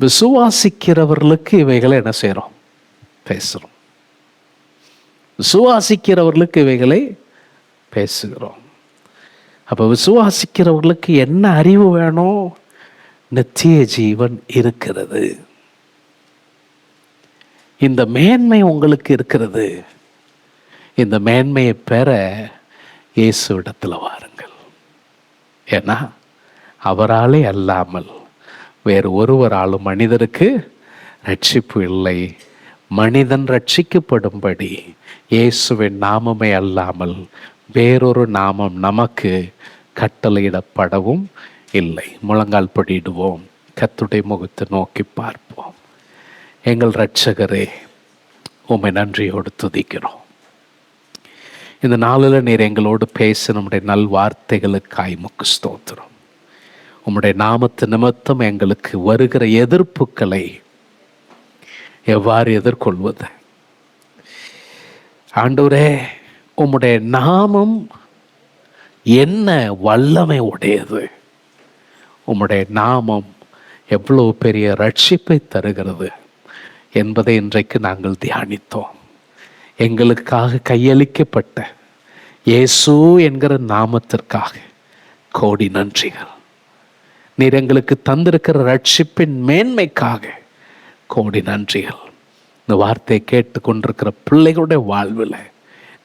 விசுவாசிக்கிறவர்களுக்கு இவைகளை என்ன செய்யறோம்? பேசுறோம். விசுவாசிக்கிறவர்களுக்கு இவைகளை பேசுகிறோம். அப்ப விசுவாசிக்கிறவர்களுக்கு என்ன அறிவு வேணும்? நித்திய ஜீவன் இருக்கிறது. இந்த மேன்மை உங்களுக்கு இருக்கிறது. இந்த மேன்மையை பெற இயேசுவிடத்தில் வாருங்கள். ஏன்னா அவராலே அல்லாமல் வேறு ஒருவராலும் மனிதருக்கு ரட்சிப்பு இல்லை. மனிதன் ரட்சிக்கப்படும்படி இயேசுவின் நாமமே அல்லாமல் வேறொரு நாமம் நமக்கு கட்டளையிடப்படவும் இல்லை. முழங்கால் படியிடுவோம், கர்த்தருடைய முகத்தை நோக்கி பார்ப்போம். எங்கள் இரட்சகரே, உம்மை நன்றியோடு துதிக்கிறோம். இந்த நாளில் நீர் எங்களோடு பேச நம்முடைய நல் வார்த்தைகளுக்காய் உமக்கு ஸ்தோத்திரம். உம்முடைய நாமத்து நிமித்தம் எங்களுக்கு வருகிற எதிர்ப்புகளை எவ்வாறு எதிர்கொள்வது? ஆண்டவரே, உம்முடைய நாமம் என்ன வல்லமை உடையது. உம்முடைய நாமம் எவ்வளவு பெரிய ரட்சிப்பை தருகிறது என்பதை இன்றைக்கு நாங்கள் தியானித்தோம். எங்களுக்காக கையளிக்கப்பட்ட இயேசு என்கிற நாமத்திற்காக கோடி நன்றிகள். நீர் எங்களுக்கு தந்திருக்கிற ரட்சிப்பின் மேன்மைக்காக கோடி நன்றிகள். இந்த வார்த்தையை கேட்டு கொண்டிருக்கிற பிள்ளைகளுடைய வாழ்வில்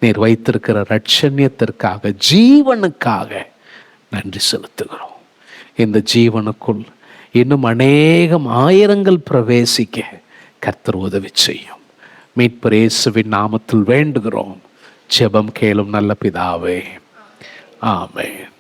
நீர் வைத்திருக்கிற ரட்சண்யத்திற்காக, ஜீவனுக்காக நன்றி செலுத்துகிறோம். இந்த ஜீவனுக்குள் இன்னும் அநேகம் ஆயிரங்கள் பிரவேசிக்க கர்த்தர் உதவி செய்யும். மீட்பர் இயேசுவின் நாமத்தில் வேண்டுகிறோம். ஜெபம் கேளும் நல்ல பிதாவே, ஆமென்.